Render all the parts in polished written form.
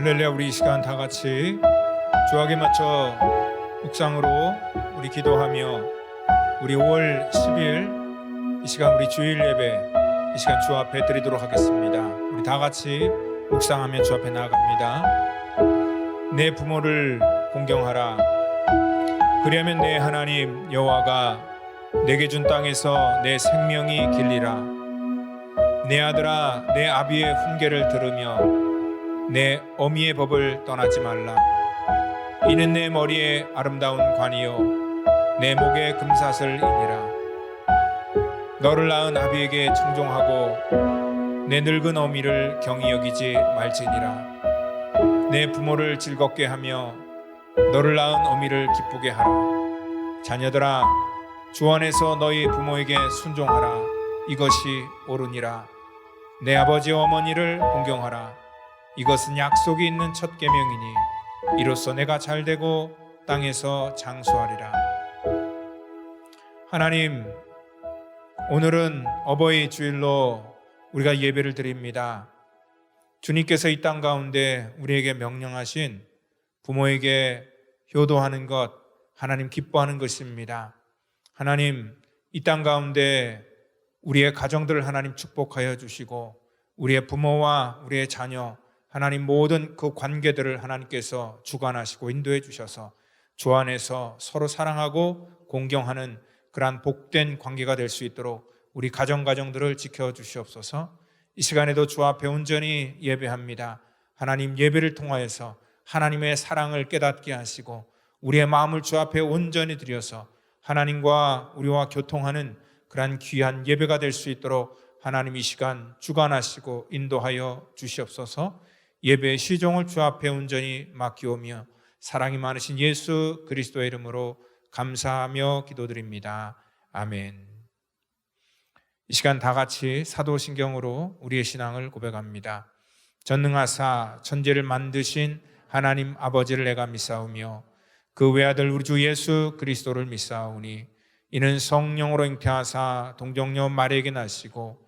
할렐루야. 우리 이 시간 다 같이 주악에 맞춰 묵상으로 우리 기도하며 우리 5월 10일 이 시간 우리 주일 예배 이 시간 주 앞에 드리도록 하겠습니다. 우리 다 같이 묵상하며 주 앞에 나아갑니다. 내 부모를 공경하라. 그리하면 내 하나님 여호와가 내게 준 땅에서 내 생명이 길리라. 내 아들아, 내 아비의 훈계를 들으며 내 어미의 법을 떠나지 말라. 이는 내 머리에 아름다운 관이요 내 목에 금사슬이니라. 너를 낳은 아비에게 청종하고 내 늙은 어미를 경히 여기지 말지니라. 내 부모를 즐겁게 하며 너를 낳은 어미를 기쁘게 하라. 자녀들아, 주 안에서 너희 부모에게 순종하라. 이것이 옳으니라. 내 아버지 어머니를 공경하라. 이것은 약속이 있는 첫 계명이니 이로써 내가 잘되고 땅에서 장수하리라. 하나님, 오늘은 어버이 주일로 우리가 예배를 드립니다. 주님께서 이 땅 가운데 우리에게 명령하신 부모에게 효도하는 것, 하나님 기뻐하는 것입니다. 하나님, 이 땅 가운데 우리의 가정들을 하나님 축복하여 주시고 우리의 부모와 우리의 자녀, 하나님 모든 그 관계들을 하나님께서 주관하시고 인도해 주셔서 주 안에서 서로 사랑하고 공경하는 그러한 복된 관계가 될 수 있도록 우리 가정들을 지켜주시옵소서. 이 시간에도 주 앞에 온전히 예배합니다. 하나님, 예배를 통하여서 하나님의 사랑을 깨닫게 하시고 우리의 마음을 주 앞에 온전히 드려서 하나님과 우리와 교통하는 그러한 귀한 예배가 될 수 있도록 하나님 이 시간 주관하시고 인도하여 주시옵소서. 예배의 시종을 주 앞에 온전히 맡기오며 사랑이 많으신 예수 그리스도의 이름으로 감사하며 기도드립니다. 아멘. 이 시간 다 같이 사도신경으로 우리의 신앙을 고백합니다. 전능하사 천지를 만드신 하나님 아버지를 내가 믿사오며 그 외아들 우리 주 예수 그리스도를 믿사오니 이는 성령으로 잉태하사 동정녀 마리아에게 나시고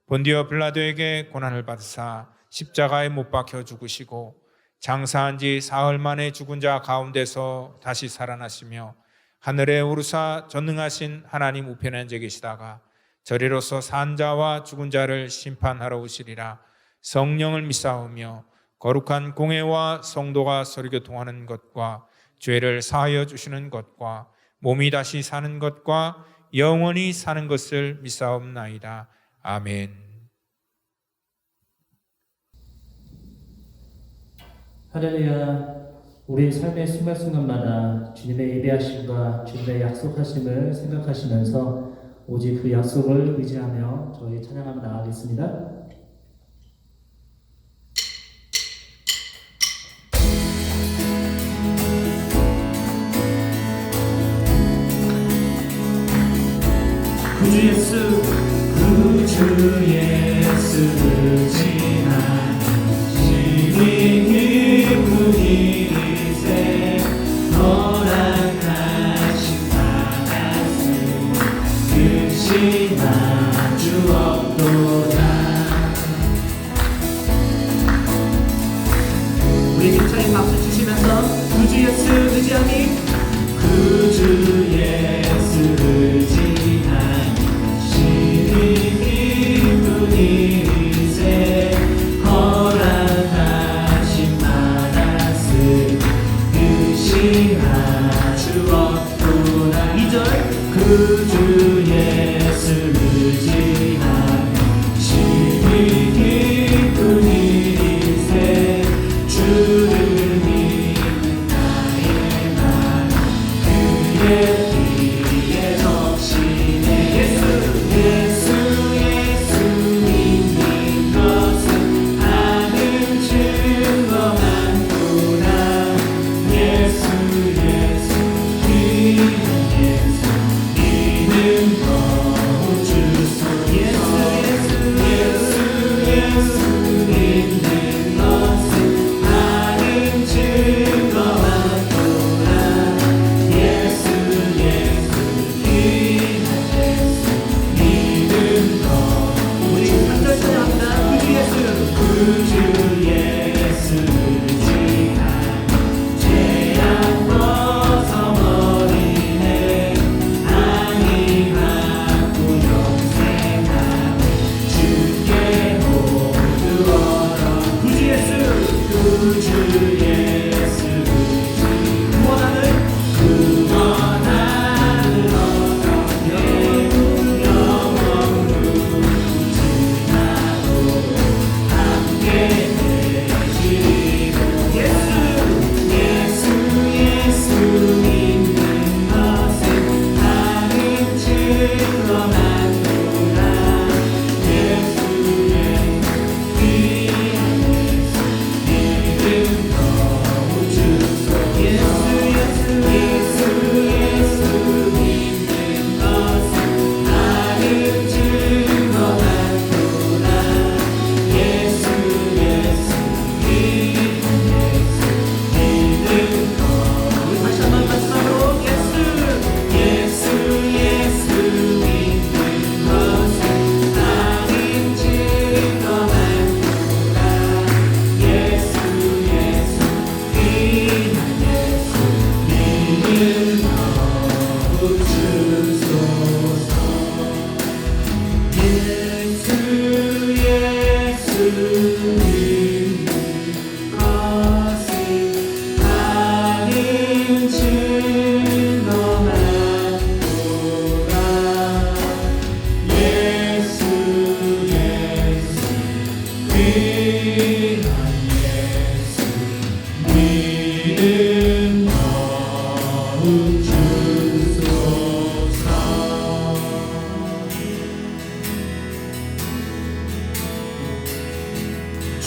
본디오 빌라도에게 고난을 받으사 십자가에 못 박혀 죽으시고 장사한 지 사흘 만에 죽은 자 가운데서 다시 살아나시며 하늘에 오르사 전능하신 하나님 우편에 앉아 계시다가 저리로서 산 자와 죽은 자를 심판하러 오시리라. 성령을 믿사오며 거룩한 공회와 성도가 서로 교통하는 것과 죄를 사하여 주시는 것과 몸이 다시 사는 것과 영원히 사는 것을 믿사옵나이다. 아멘. 할렐루야. 우리 삶의 순간순간마다 주님의 예배하심과 주님의 약속하심을 생각하시면서 오직 그 약속을 의지하며 저희 찬양하며 나아가겠습니다. 구주 예수, 구주 예수를 지나 이세 허락하신 바다스 근심한 주 없도다. 우리 힘차게 박수 치시면서 구주 예수 의지하니 구주 예수 의지하니 신이 분이세 허락하신 바다스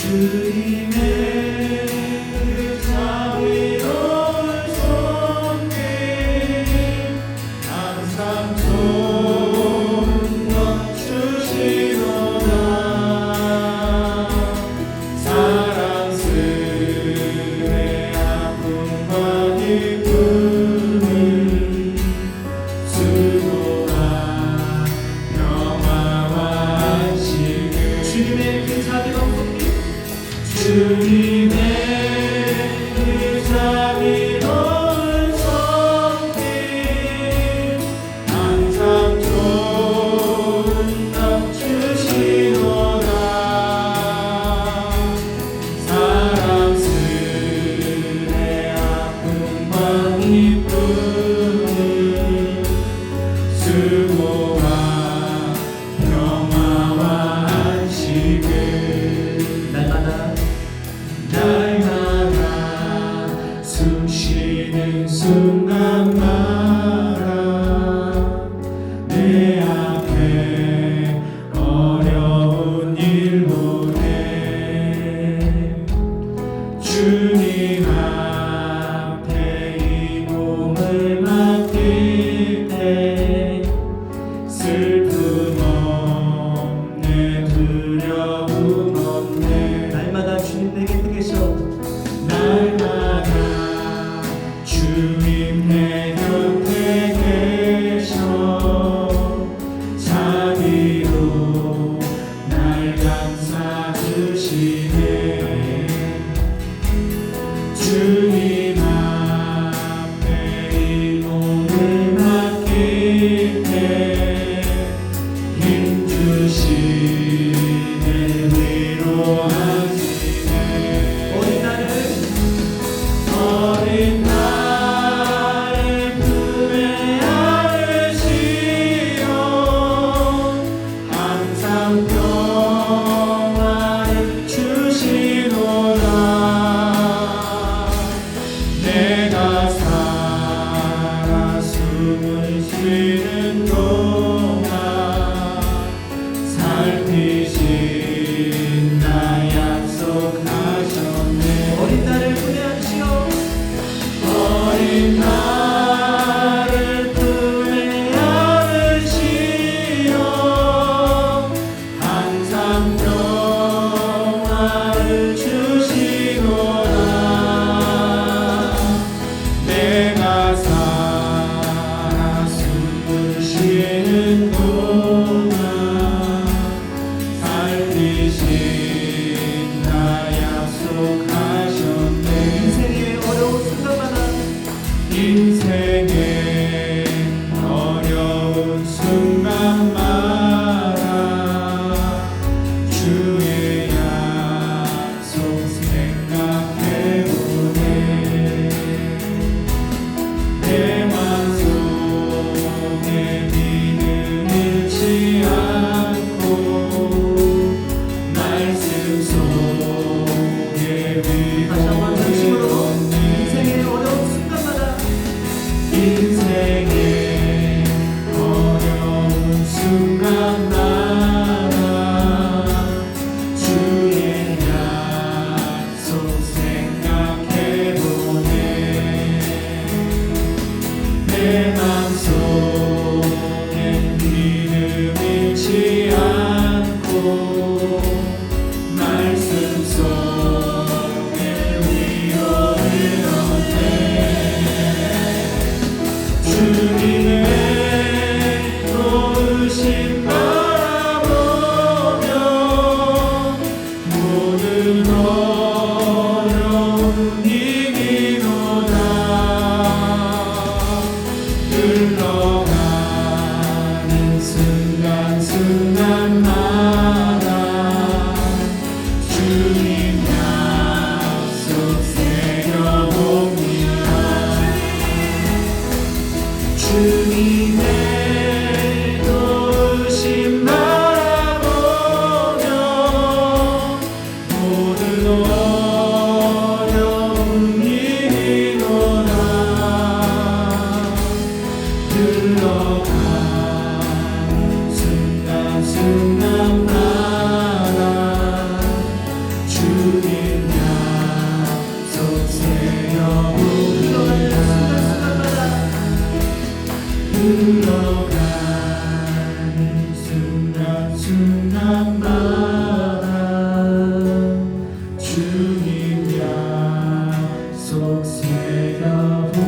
주님의 그 자비로운 손길 항상 손 주시도다 사랑스레 아픔과 기쁨을 수고와 평화와 안식을 주님의 그 자비로운 손길 주님의 그 자비로운 손길 항상 존덕 주시도다 사랑스레 아픔과 기쁨을 수고와 평화와 안식을 날마다 숨쉬는 순간마다 내 앞에 어려운 일 보내 주님 앞에 이 몸을 맡길 때 슬픔 없네 두려움 없네 날마다 주님 내 곁에 계셔 날마다 주님 내 곁에 계셔 자비로 날 감싸주시네 주님 앞에 이 몸을 맡길 때 힘주시네 위로하시네 어린 나를 품에 안으시오 항상 평화를 주시 주님 약속 새겨봅니다.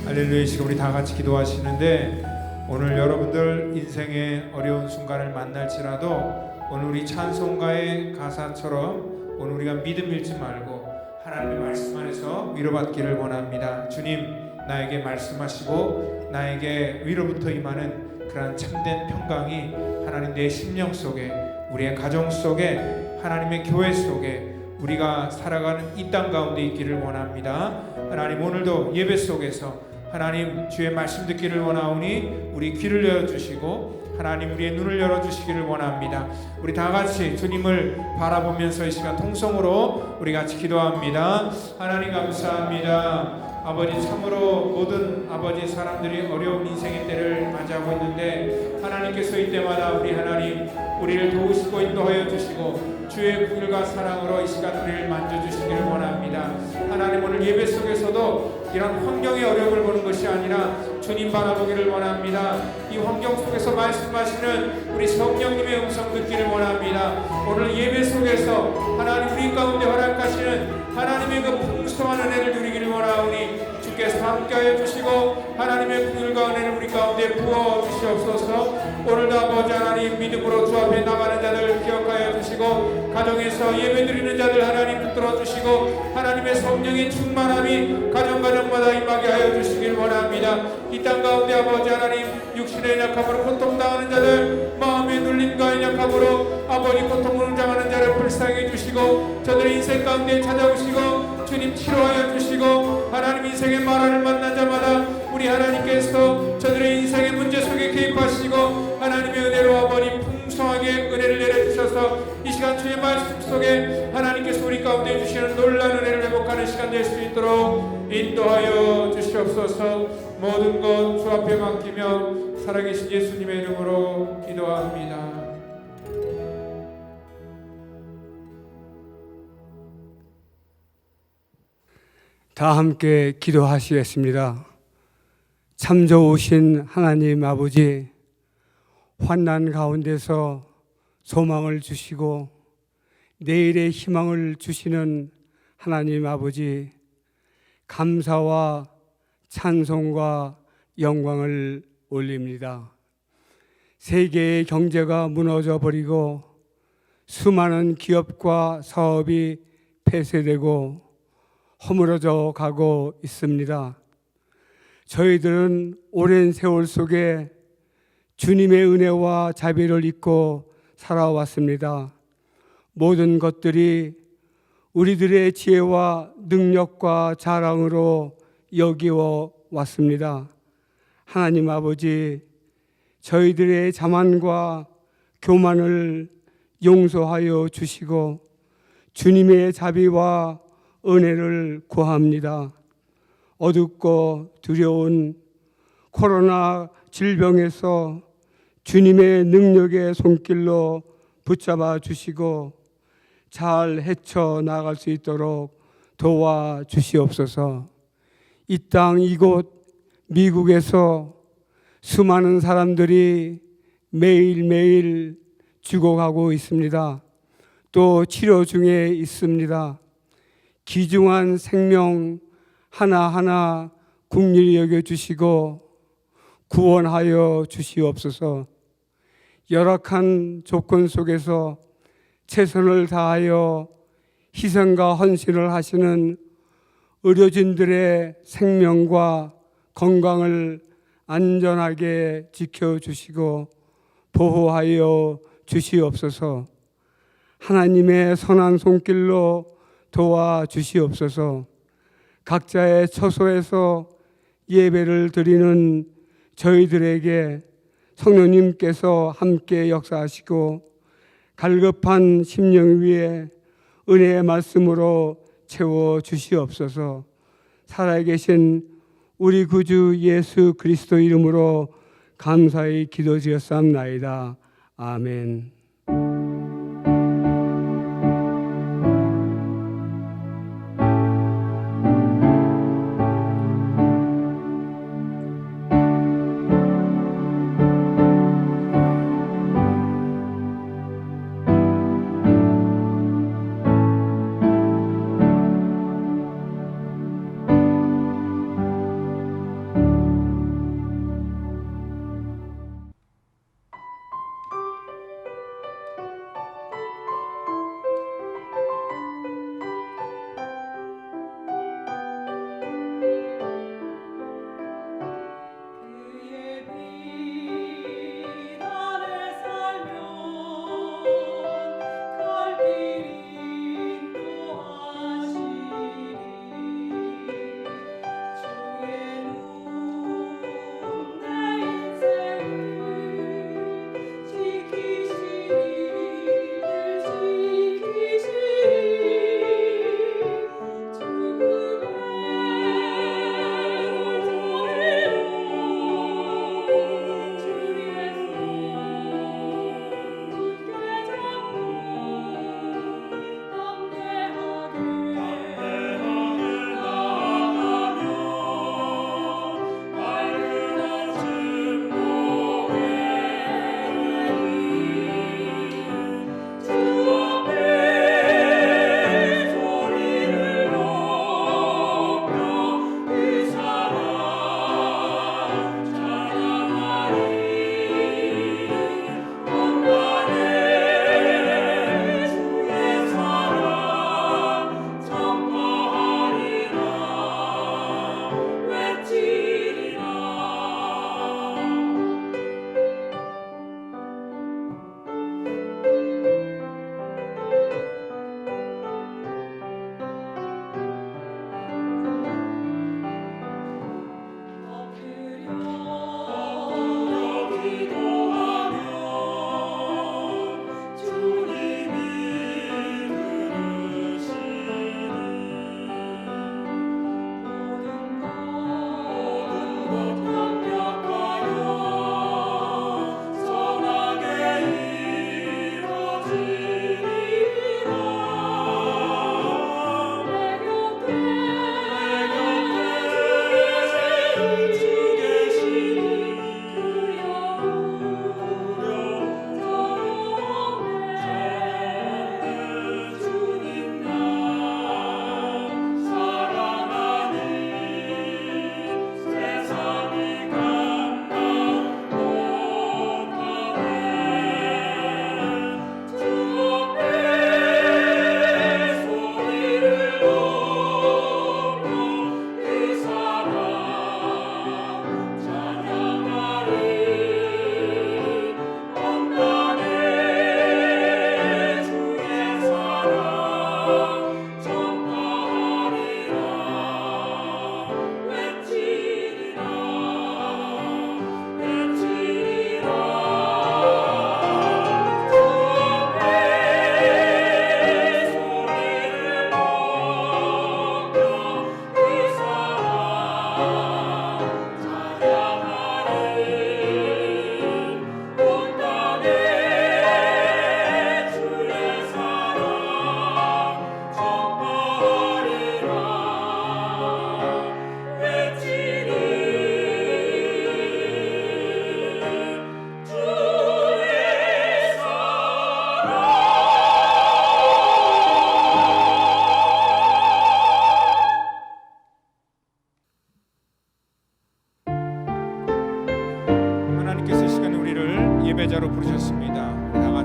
할렐루야. 지금 우리 다 같이 기도하시는데 오늘 여러분들 인생의 어려운 순간을 만날지라도 오늘 우리 찬송가의 가사처럼 오늘 우리가 믿음 잃지 말고 하나님의 말씀 안에서 위로받기를 원합니다. 주님 나에게 말씀하시고 나에게 위로부터 임하는 그러한 참된 평강이 하나님 내 심령 속에 우리의 가정 속에 하나님의 교회 속에 우리가 살아가는 이 땅 가운데 있기를 원합니다. 하나님 오늘도 예배 속에서 하나님 주의 말씀 듣기를 원하오니 우리 귀를 열어주시고 하나님 우리의 눈을 열어주시기를 원합니다. 우리 다 같이 주님을 바라보면서 이 시간 통성으로 우리 같이 기도합니다. 하나님 감사합니다. 아버지 참으로 모든 아버지 사람들이 어려운 인생의 때를 맞이하고 있는데 하나님께서 이때마다 우리 하나님 우리를 도우시고 인도하여 주시고 주의 긍휼과 사랑으로 이 시간 우리를 만져주시기를 원합니다. 하나님 오늘 예배 속에서도 이런 환경의 어려움을 보는 것이 아니라 주님 바라보기를 원합니다. 이 환경 속에서 말씀하시는 우리 성령님의 음성 듣기를 원합니다. 오늘 예배 속에서 하나님 우리 가운데 허락하시는 하나님의 그 풍성한 은혜를 누리기를 원하오니 주께서 함께하여 주시고 하나님의 긍휼과 은혜를 우리 가운데 부어 주시옵소서. 오늘도 아버지 하나님 믿음으로 주 앞에 나가는 자들 기억하여 주시고 가정에서 예배드리는 자들 하나님 붙들어 주시고 하나님의 성령의 충만함이 가정마다 임하게 하여 주시길 원합니다. 이 땅 가운데 아버지 하나님 육신의 약함으로 고통당하는 자들 마음의 눌림과 약함으로 아버지 고통을 당하는 자를 불쌍히 주시고 저들의 인생 가운데 찾아오시고 주님 치료하여 주시고 하나님 인생의 마라를 만난 자마다 우리 하나님께서 저들의 인생의 문제 속에 개입하시고 하나님의 은혜로 아버지 풍성하게 은혜를 내려주셔서 이 시간 주의 말씀 속에 하나님께서 우리 가운데 주시는 놀라운 은혜를 회복하는 시간 될 수 있도록 인도하여 주시옵소서. 모든 것 주 앞에 맡기며 살아계신 예수님의 이름으로 기도합니다. 다 함께 기도하시겠습니다. 참 좋으신 하나님 아버지, 환난 가운데서 소망을 주시고 내일의 희망을 주시는 하나님 아버지, 감사와 찬송과 영광을 올립니다. 세계의 경제가 무너져 버리고 수많은 기업과 사업이 폐쇄되고 허물어져 가고 있습니다. 저희들은 오랜 세월 속에 주님의 은혜와 자비를 잊고 살아왔습니다. 모든 것들이 우리들의 지혜와 능력과 자랑으로 여기워 왔습니다. 하나님 아버지, 저희들의 자만과 교만을 용서하여 주시고 주님의 자비와 은혜를 구합니다. 어둡고 두려운 코로나 질병에서 주님의 능력의 손길로 붙잡아 주시고 잘 헤쳐나갈 수 있도록 도와주시옵소서. 이 땅 이곳 미국에서 수많은 사람들이 매일매일 죽어가고 있습니다. 또 치료 중에 있습니다. 귀중한 생명 하나하나 긍휼히 여겨주시고 구원하여 주시옵소서. 열악한 조건 속에서 최선을 다하여 희생과 헌신을 하시는 의료진들의 생명과 건강을 안전하게 지켜주시고 보호하여 주시옵소서. 하나님의 선한 손길로 도와주시옵소서. 각자의 처소에서 예배를 드리는 저희들에게 성령님께서 함께 역사하시고 갈급한 심령 위에 은혜의 말씀으로 채워주시옵소서. 살아계신 우리 구주 예수 그리스도 이름으로 감사히 기도드렸사옵나이다. 아멘.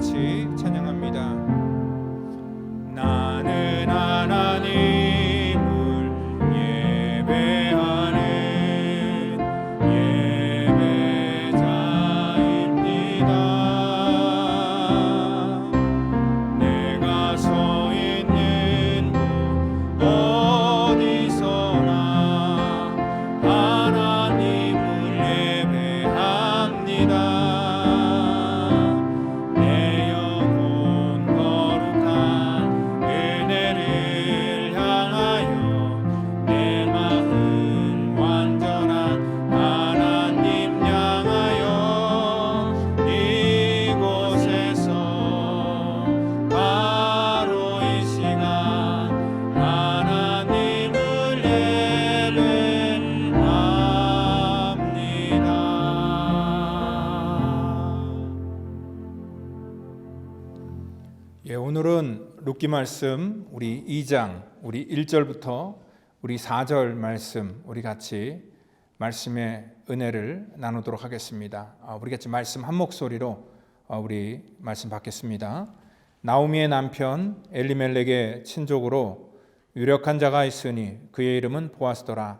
같이 찬양합니다. 나는 하나님을 예배하는 예배자입니다. 내가 서 있는 곳 어디서나 하나님을 예배합니다. 내 영혼 거룩한 은혜를 향하여 내 마음 완전한 하나님 향하여 이곳에서 바로 이 시간 하나님을 예배합니다. 오늘은 룻기 말씀 우리 2장 우리 1절부터 우리 4절 말씀 우리 같이 말씀의 은혜를 나누도록 하겠습니다. 우리 같이 말씀 한 목소리로 우리 말씀 받겠습니다. 나오미의 남편 엘리멜렉의 친족으로 유력한 자가 있으니 그의 이름은 보아스더라.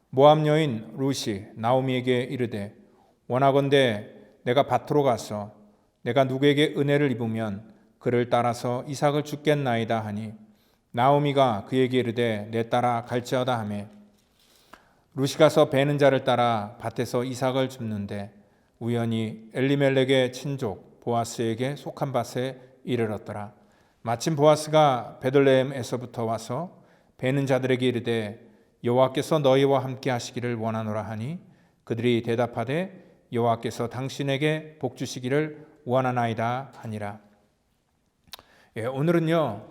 모압 여인 룻이 나오미에게 이르되 원하건대 내가 밭으로 가서 내가 누구에게 은혜를 입으면 그를 따라서 이삭을 줍겠나이다 하니 나오미가 그에게 이르되 내 따라 갈지어다 하매 룻이 가서 베는 자를 따라 밭에서 이삭을 줍는데 우연히 엘리멜렉의 친족 보아스에게 속한 밭에 이르렀더라. 마침 보아스가 베들레헴에서부터 와서 베는 자들에게 이르되 여호와께서 너희와 함께 하시기를 원하노라 하니 그들이 대답하되 여호와께서 당신에게 복 주시기를 원하나이다 하니라. 오늘은요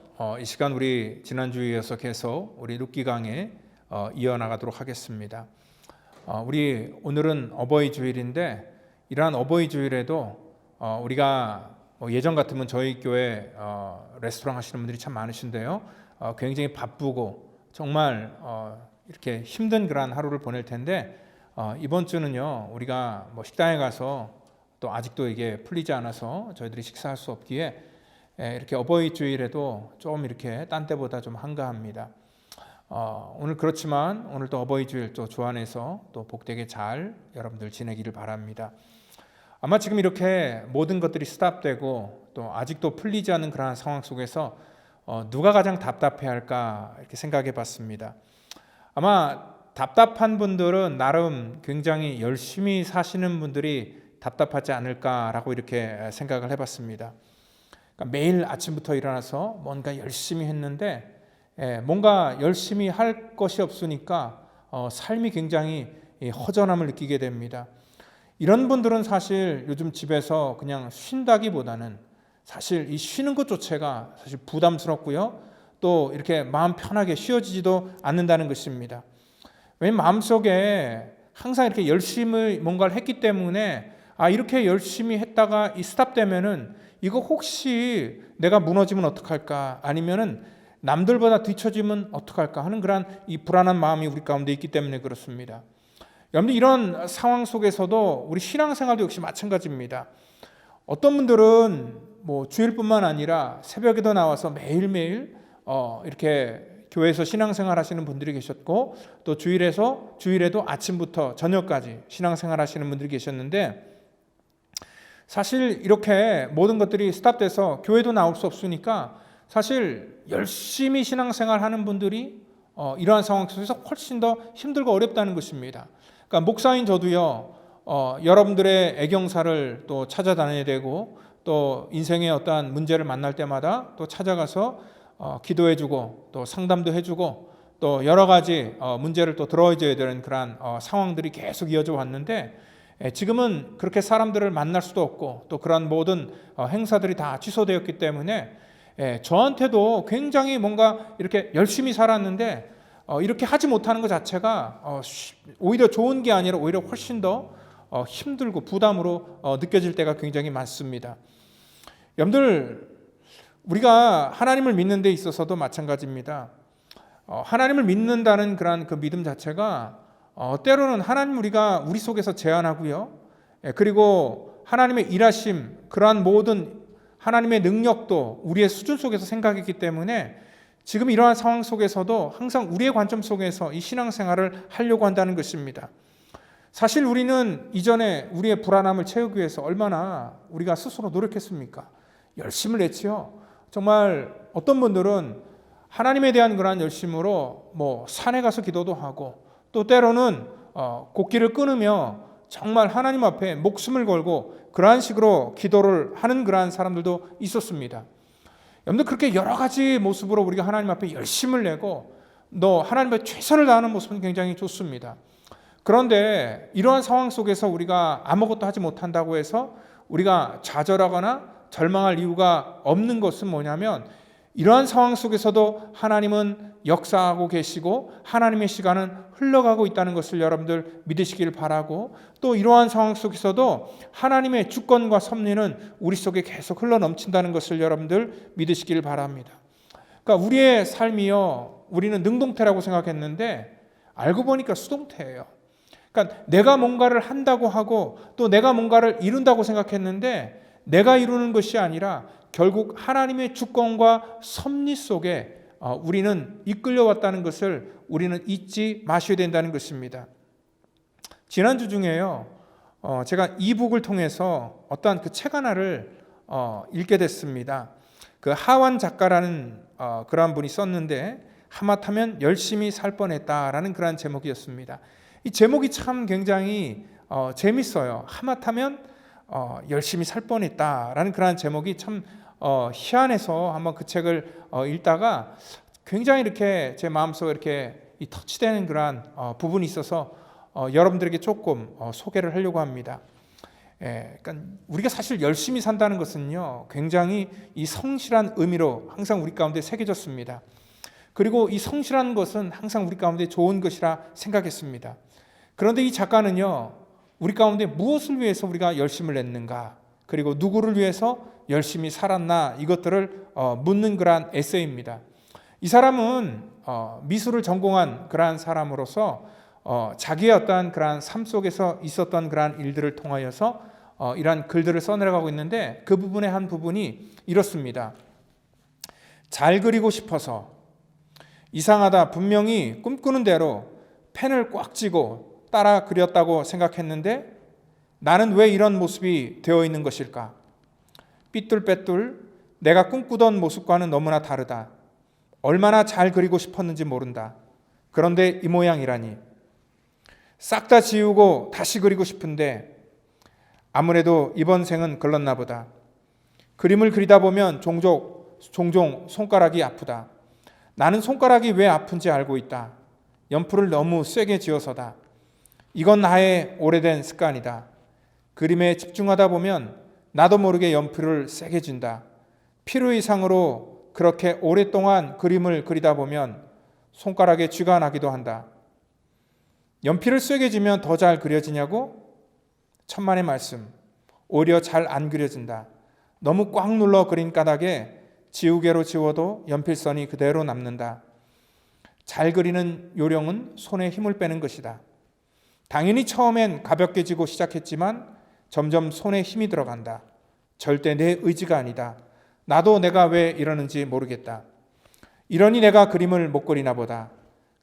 이 시간 우리 지난주에 이어서 계속 우리 룻기 강에 이어나가도록 하겠습니다. 우리 오늘은 어버이 주일인데 이러한 어버이 주일에도 우리가 예전 같으면 저희 교회 레스토랑 하시는 분들이 참 많으신데요. 굉장히 바쁘고 정말 이렇게 힘든 그런 하루를 보낼 텐데 이번 주는요 우리가 식당에 가서 또 아직도 이게 풀리지 않아서 저희들이 식사할 수 없기에 이렇게 어버이 주일에도 좀 이렇게 딴 때보다 좀 한가합니다. 오늘 그렇지만 오늘 또 어버이 주일 또 주 안에서 또 복되게 잘 여러분들 지내기를 바랍니다. 아마 지금 이렇게 모든 것들이 스탑되고 또 아직도 풀리지 않는 그러한 상황 속에서 누가 가장 답답해할까 이렇게 생각해봤습니다. 아마 답답한 분들은 나름 굉장히 열심히 사시는 분들이 답답하지 않을까라고 이렇게 생각을 해봤습니다. 그러니까 매일 아침부터 일어나서 뭔가 열심히 했는데 뭔가 열심히 할 것이 없으니까 삶이 굉장히 허전함을 느끼게 됩니다. 이런 분들은 사실 요즘 집에서 그냥 쉰다기보다는 사실 이 쉬는 것조차가 사실 부담스럽고요. 또 이렇게 마음 편하게 쉬어지지도 않는다는 것입니다. 왜냐하면 마음속에 항상 이렇게 열심히 뭔가를 했기 때문에 이렇게 열심히 했다가 이 스탑되면은 이거 혹시 내가 무너지면 어떡할까? 아니면은 남들보다 뒤처지면 어떡할까? 하는 그런 이 불안한 마음이 우리 가운데 있기 때문에 그렇습니다. 여러분들 이런 상황 속에서도 우리 신앙생활도 역시 마찬가지입니다. 어떤 분들은 주일뿐만 아니라 새벽에도 나와서 매일매일 이렇게 교회에서 신앙생활 하시는 분들이 계셨고 또 주일에도 아침부터 저녁까지 신앙생활 하시는 분들이 계셨는데 사실 이렇게 모든 것들이 스탑돼서 교회도 나올 수 없으니까 사실 열심히 신앙생활 하는 분들이 이러한 상황 속에서 훨씬 더 힘들고 어렵다는 것입니다. 그러니까 목사인 저도요, 여러분들의 애경사를 또 찾아다녀야 되고 또 인생의 어떠한 문제를 만날 때마다 또 찾아가서 기도해주고 또 상담도 해주고 또 여러 가지 문제를 또 들어줘야 되는 그런 상황들이 계속 이어져 왔는데 지금은 그렇게 사람들을 만날 수도 없고 또 그런 모든 행사들이 다 취소되었기 때문에 저한테도 굉장히 뭔가 이렇게 열심히 살았는데 이렇게 하지 못하는 것 자체가 오히려 좋은 게 아니라 오히려 훨씬 더 힘들고 부담으로 느껴질 때가 굉장히 많습니다. 여러분들 우리가 하나님을 믿는 데 있어서도 마찬가지입니다. 하나님을 믿는다는 그런 그 믿음 자체가 때로는 하나님 우리가 우리 속에서 제안하고요. 그리고 하나님의 일하심 그러한 모든 하나님의 능력도 우리의 수준 속에서 생각했기 때문에 지금 이러한 상황 속에서도 항상 우리의 관점 속에서 이 신앙생활을 하려고 한다는 것입니다. 사실 우리는 이전에 우리의 불안함을 채우기 위해서 얼마나 우리가 스스로 노력했습니까? 열심을 냈지요. 정말 어떤 분들은 하나님에 대한 그러한 열심으로 산에 가서 기도도 하고, 또 때로는 곡기를 끊으며 정말 하나님 앞에 목숨을 걸고 그러한 식으로 기도를 하는 그러한 사람들도 있었습니다. 여러분들, 그렇게 여러 가지 모습으로 우리가 하나님 앞에 열심을 내고 너 하나님 앞에 최선을 다하는 모습은 굉장히 좋습니다. 그런데 이러한 상황 속에서 우리가 아무것도 하지 못한다고 해서 우리가 좌절하거나 절망할 이유가 없는 것은 뭐냐면, 이러한 상황 속에서도 하나님은 역사하고 계시고 하나님의 시간은 흘러가고 있다는 것을 여러분들 믿으시길 바라고, 또 이러한 상황 속에서도 하나님의 주권과 섭리는 우리 속에 계속 흘러넘친다는 것을 여러분들 믿으시길 바랍니다. 그러니까 우리의 삶이요, 우리는 능동태라고 생각했는데 알고 보니까 수동태예요. 그러니까 내가 뭔가를 한다고 하고 또 내가 뭔가를 이룬다고 생각했는데, 내가 이루는 것이 아니라 결국 하나님의 주권과 섭리 속에 우리는 이끌려왔다는 것을 우리는 잊지 마셔야 된다는 것입니다. 지난주 중에요, 제가 이북을 통해서 어떠한 그 책 하나를 읽게 됐습니다. 그 하완 작가라는 그러한 분이 썼는데, 하마터면 열심히 살 뻔했다라는 그러한 제목이었습니다. 이 제목이 참 굉장히 재밌어요. 하마터면 열심히 살 뻔했다라는 그러한 제목이 참 희한해서 한번 그 책을 읽다가 굉장히 이렇게 제 마음속에 이렇게 터치되는 그러한 부분이 있어서 여러분들에게 조금 소개를 하려고 합니다. 그러니까 우리가 사실 열심히 산다는 것은요, 굉장히 이 성실한 의미로 항상 우리 가운데 새겨졌습니다. 그리고 이 성실한 것은 항상 우리 가운데 좋은 것이라 생각했습니다. 그런데 이 작가는요, 우리 가운데 무엇을 위해서 우리가 열심을 냈는가, 그리고 누구를 위해서 열심히 살았나, 이것들을 묻는 그러한 에세이입니다. 이 사람은 미술을 전공한 그러한 사람으로서 자기의 어떠한 그러한 삶 속에서 있었던 그러한 일들을 통하여서 이러한 글들을 써내려가고 있는데, 그 부분의 한 부분이 이렇습니다. 잘 그리고 싶어서, 이상하다, 분명히 꿈꾸는 대로 펜을 꽉 쥐고 따라 그렸다고 생각했는데 나는 왜 이런 모습이 되어 있는 것일까? 삐뚤빼뚤 내가 꿈꾸던 모습과는 너무나 다르다. 얼마나 잘 그리고 싶었는지 모른다. 그런데 이 모양이라니. 싹 다 지우고 다시 그리고 싶은데 아무래도 이번 생은 걸렀나 보다. 그림을 그리다 보면 종종 손가락이 아프다. 나는 손가락이 왜 아픈지 알고 있다. 연필을 너무 세게 쥐어서다. 이건 나의 오래된 습관이다. 그림에 집중하다 보면 나도 모르게 연필을 세게 쥔다. 필요 이상으로 그렇게 오랫동안 그림을 그리다 보면 손가락에 쥐가 나기도 한다. 연필을 세게 쥐면 더 잘 그려지냐고? 천만의 말씀. 오히려 잘 안 그려진다. 너무 꽉 눌러 그린 까닭에 지우개로 지워도 연필선이 그대로 남는다. 잘 그리는 요령은 손에 힘을 빼는 것이다. 당연히 처음엔 가볍게 쥐고 시작했지만 점점 손에 힘이 들어간다. 절대 내 의지가 아니다. 나도 내가 왜 이러는지 모르겠다. 이러니 내가 그림을 못 그리나 보다.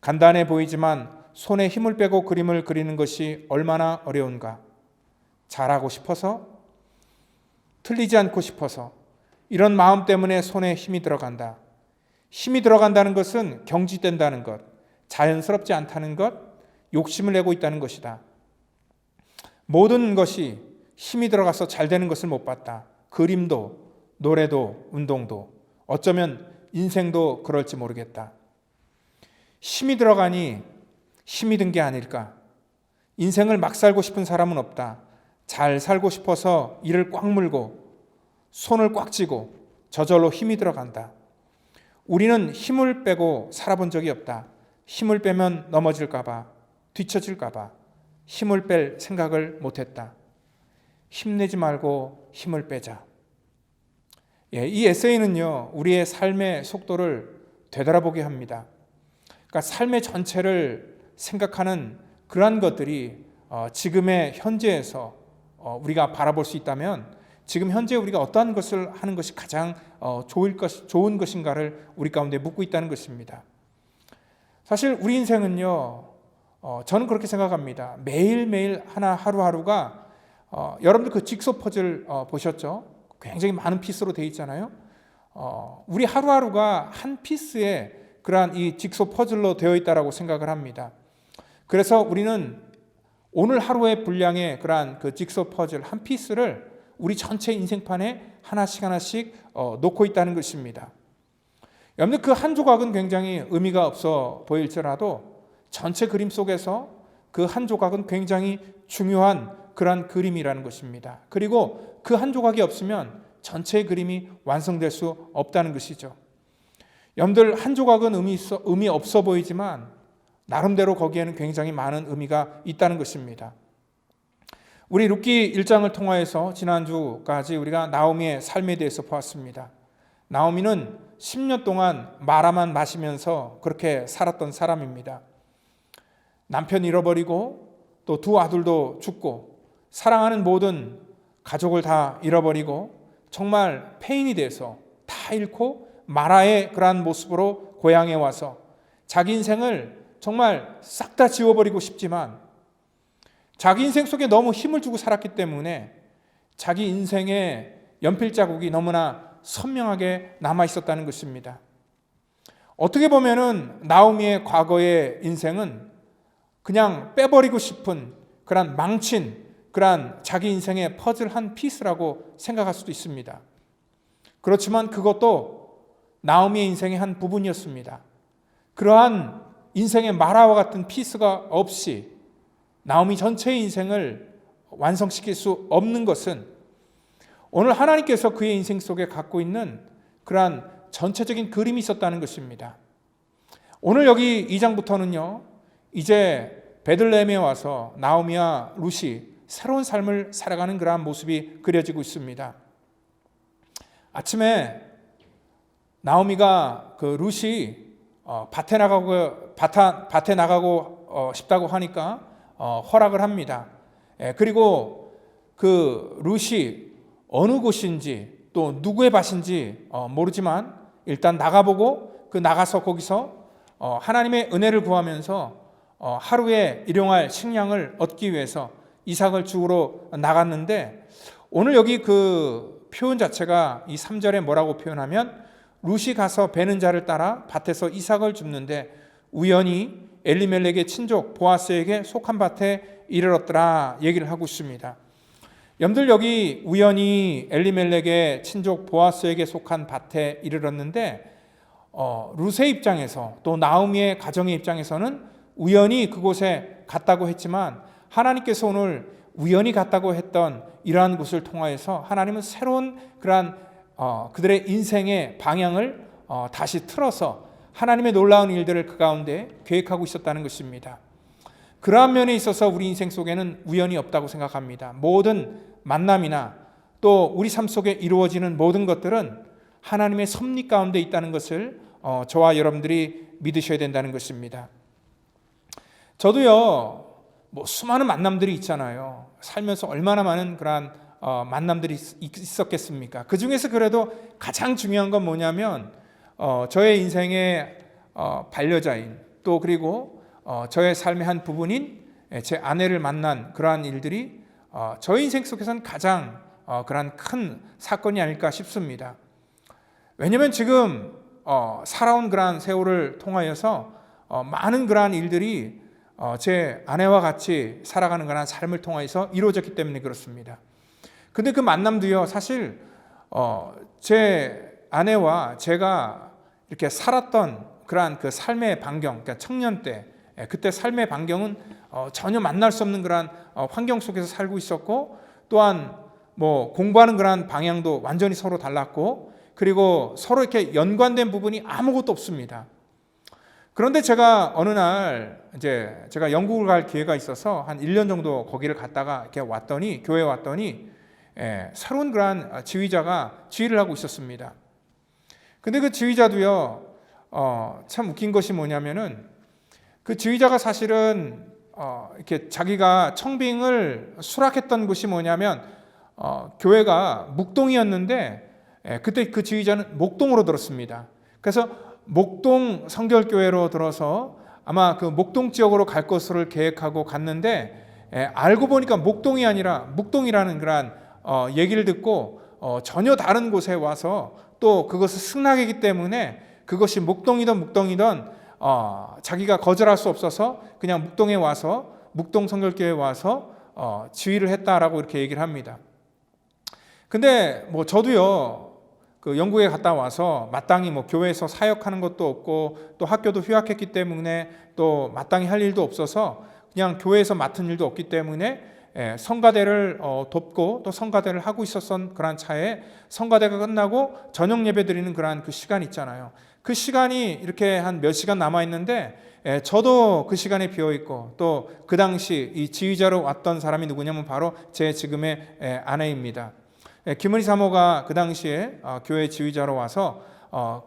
간단해 보이지만 손에 힘을 빼고 그림을 그리는 것이 얼마나 어려운가. 잘하고 싶어서, 틀리지 않고 싶어서, 이런 마음 때문에 손에 힘이 들어간다. 힘이 들어간다는 것은 경직된다는 것, 자연스럽지 않다는 것, 욕심을 내고 있다는 것이다. 모든 것이 힘이 들어가서 잘 되는 것을 못 봤다. 그림도, 노래도, 운동도, 어쩌면 인생도 그럴지 모르겠다. 힘이 들어가니 힘이 든 게 아닐까. 인생을 막 살고 싶은 사람은 없다. 잘 살고 싶어서 이를 꽉 물고 손을 꽉 쥐고 저절로 힘이 들어간다. 우리는 힘을 빼고 살아본 적이 없다. 힘을 빼면 넘어질까 봐, 뒤처질까 봐 힘을 뺄 생각을 못했다. 힘내지 말고 힘을 빼자. 이 에세이는요, 우리의 삶의 속도를 되돌아보게 합니다. 그러니까 삶의 전체를 생각하는 그러한 것들이 지금의 현재에서 우리가 바라볼 수 있다면 지금 현재 우리가 어떠한 것을 하는 것이 가장 좋은 것인가를 우리 가운데 묻고 있다는 것입니다. 사실 우리 인생은요, 저는 그렇게 생각합니다. 매일매일 하루하루가 여러분들 그 직소 퍼즐 보셨죠? 굉장히 많은 피스로 되어 있잖아요. 우리 하루하루가 한 피스의 그러한 이 직소 퍼즐로 되어 있다라고 생각을 합니다. 그래서 우리는 오늘 하루의 분량의 그러한 그 직소 퍼즐 한 피스를 우리 전체 인생판에 하나씩 놓고 있다는 것입니다. 여러분들 그 한 조각은 굉장히 의미가 없어 보일지라도 전체 그림 속에서 그 한 조각은 굉장히 중요한 그러한 그림이라는 것입니다. 그리고 그 한 조각이 없으면 전체의 그림이 완성될 수 없다는 것이죠. 여러분들 한 조각은 의미 없어 보이지만 나름대로 거기에는 굉장히 많은 의미가 있다는 것입니다. 우리 룻기 1장을 통하여서 지난주까지 우리가 나오미의 삶에 대해서 보았습니다. 나오미는 10년 동안 마라만 마시면서 그렇게 살았던 사람입니다. 남편 잃어버리고 또 두 아들도 죽고 사랑하는 모든 가족을 다 잃어버리고 정말 폐인이 돼서 다 잃고 마라의 그러한 모습으로 고향에 와서 자기 인생을 정말 싹 다 지워버리고 싶지만 자기 인생 속에 너무 힘을 주고 살았기 때문에 자기 인생의 연필 자국이 너무나 선명하게 남아 있었다는 것입니다. 어떻게 보면은 나오미의 과거의 인생은 그냥 빼버리고 싶은 그런 망친 그런 자기 인생의 퍼즐 한 피스라고 생각할 수도 있습니다. 그렇지만 그것도 나오미의 인생의 한 부분이었습니다. 그러한 인생의 마라와 같은 피스가 없이 나오미 전체의 인생을 완성시킬 수 없는 것은 오늘 하나님께서 그의 인생 속에 갖고 있는 그러한 전체적인 그림이 있었다는 것입니다. 오늘 여기 2장부터는요, 이제 베들레헴에 와서 나오미와 룻이 새로운 삶을 살아가는 그러한 모습이 그려지고 있습니다. 아침에 나오미가 그 룻이 밭에 나가고 싶다고 하니까 허락을 합니다. 그리고 그 룻이 어느 곳인지 또 누구의 밭인지 모르지만 일단 나가보고 그 나가서 거기서 하나님의 은혜를 구하면서 하루에 일용할 식량을 얻기 위해서 이삭을 주우러 나갔는데 오늘 여기 그 표현 자체가 이 3절에 뭐라고 표현하면 룻이 가서 베는 자를 따라 밭에서 이삭을 줍는데 우연히 엘리멜렉의 친족 보아스에게 속한 밭에 이르렀더라 얘기를 하고 있습니다. 여러분들 여기 우연히 엘리멜렉의 친족 보아스에게 속한 밭에 이르렀는데 룻의 입장에서 또 나오미의 가정의 입장에서는 우연히 그곳에 갔다고 했지만 하나님께서 오늘 우연히 갔다고 했던 이러한 곳을 통하여서 하나님은 새로운 그러한 그들의 인생의 방향을 다시 틀어서 하나님의 놀라운 일들을 그 가운데 계획하고 있었다는 것입니다. 그러한 면에 있어서 우리 인생 속에는 우연이 없다고 생각합니다. 모든 만남이나 또 우리 삶 속에 이루어지는 모든 것들은 하나님의 섭리 가운데 있다는 것을 저와 여러분들이 믿으셔야 된다는 것입니다. 저도요, 수많은 만남들이 있잖아요. 살면서 얼마나 많은 그러한 만남들이 있었겠습니까? 그 중에서 그래도 가장 중요한 건 뭐냐면 저의 인생의 반려자인 또 그리고 저의 삶의 한 부분인 제 아내를 만난 그러한 일들이 저의 인생 속에서는 가장 그러한 큰 사건이 아닐까 싶습니다. 왜냐하면 지금 살아온 그러한 세월을 통하여서 많은 그러한 일들이 제 아내와 같이 살아가는 그러한 삶을 통해서 이루어졌기 때문에 그렇습니다. 근데 그 만남도요, 사실 제 아내와 제가 이렇게 살았던 그러한 그 삶의 반경, 그러니까 청년 때 그때 삶의 반경은 전혀 만날 수 없는 그러한 환경 속에서 살고 있었고 또한 뭐 공부하는 그러한 방향도 완전히 서로 달랐고 그리고 서로 이렇게 연관된 부분이 아무것도 없습니다. 그런데 제가 어느 날 이제 제가 영국을 갈 기회가 있어서 한 1년 정도 거기를 갔다가 이렇게 왔더니 교회에 왔더니 새로운 그러한 지휘자가 지휘를 하고 있었습니다. 근데 그 지휘자도요, 참 웃긴 것이 뭐냐면은 그 지휘자가 사실은 이렇게 자기가 청빙을 수락했던 곳이 뭐냐면 교회가 묵동이었는데 그때 그 지휘자는 목동으로 들었습니다. 그래서 목동 성결교회로 들어서 아마 그 목동 지역으로 갈 것을 계획하고 갔는데 알고 보니까 목동이 아니라 묵동이라는 그런 얘기를 듣고 전혀 다른 곳에 와서 또 그것을 승낙이기 때문에 그것이 목동이든 묵동이든 자기가 거절할 수 없어서 그냥 묵동에 와서 묵동 성결교회에 와서 지휘를 했다라고 이렇게 얘기를 합니다. 근데 뭐 저도요 그 영국에 갔다 와서 마땅히 뭐 교회에서 사역하는 것도 없고 또 학교도 휴학했기 때문에 또 마땅히 할 일도 없어서 그냥 교회에서 맡은 일도 없기 때문에 성가대를 돕고 또 성가대를 하고 있었던 그런 차에 성가대가 끝나고 저녁 예배 드리는 그런 그 시간 있잖아요. 그 시간이 이렇게 한 몇 시간 남아 있는데 저도 그 시간에 비어 있고 또 그 당시 이 지휘자로 왔던 사람이 누구냐면 바로 제 지금의 아내입니다. 김은희 사모가 그 당시에 교회 지휘자로 와서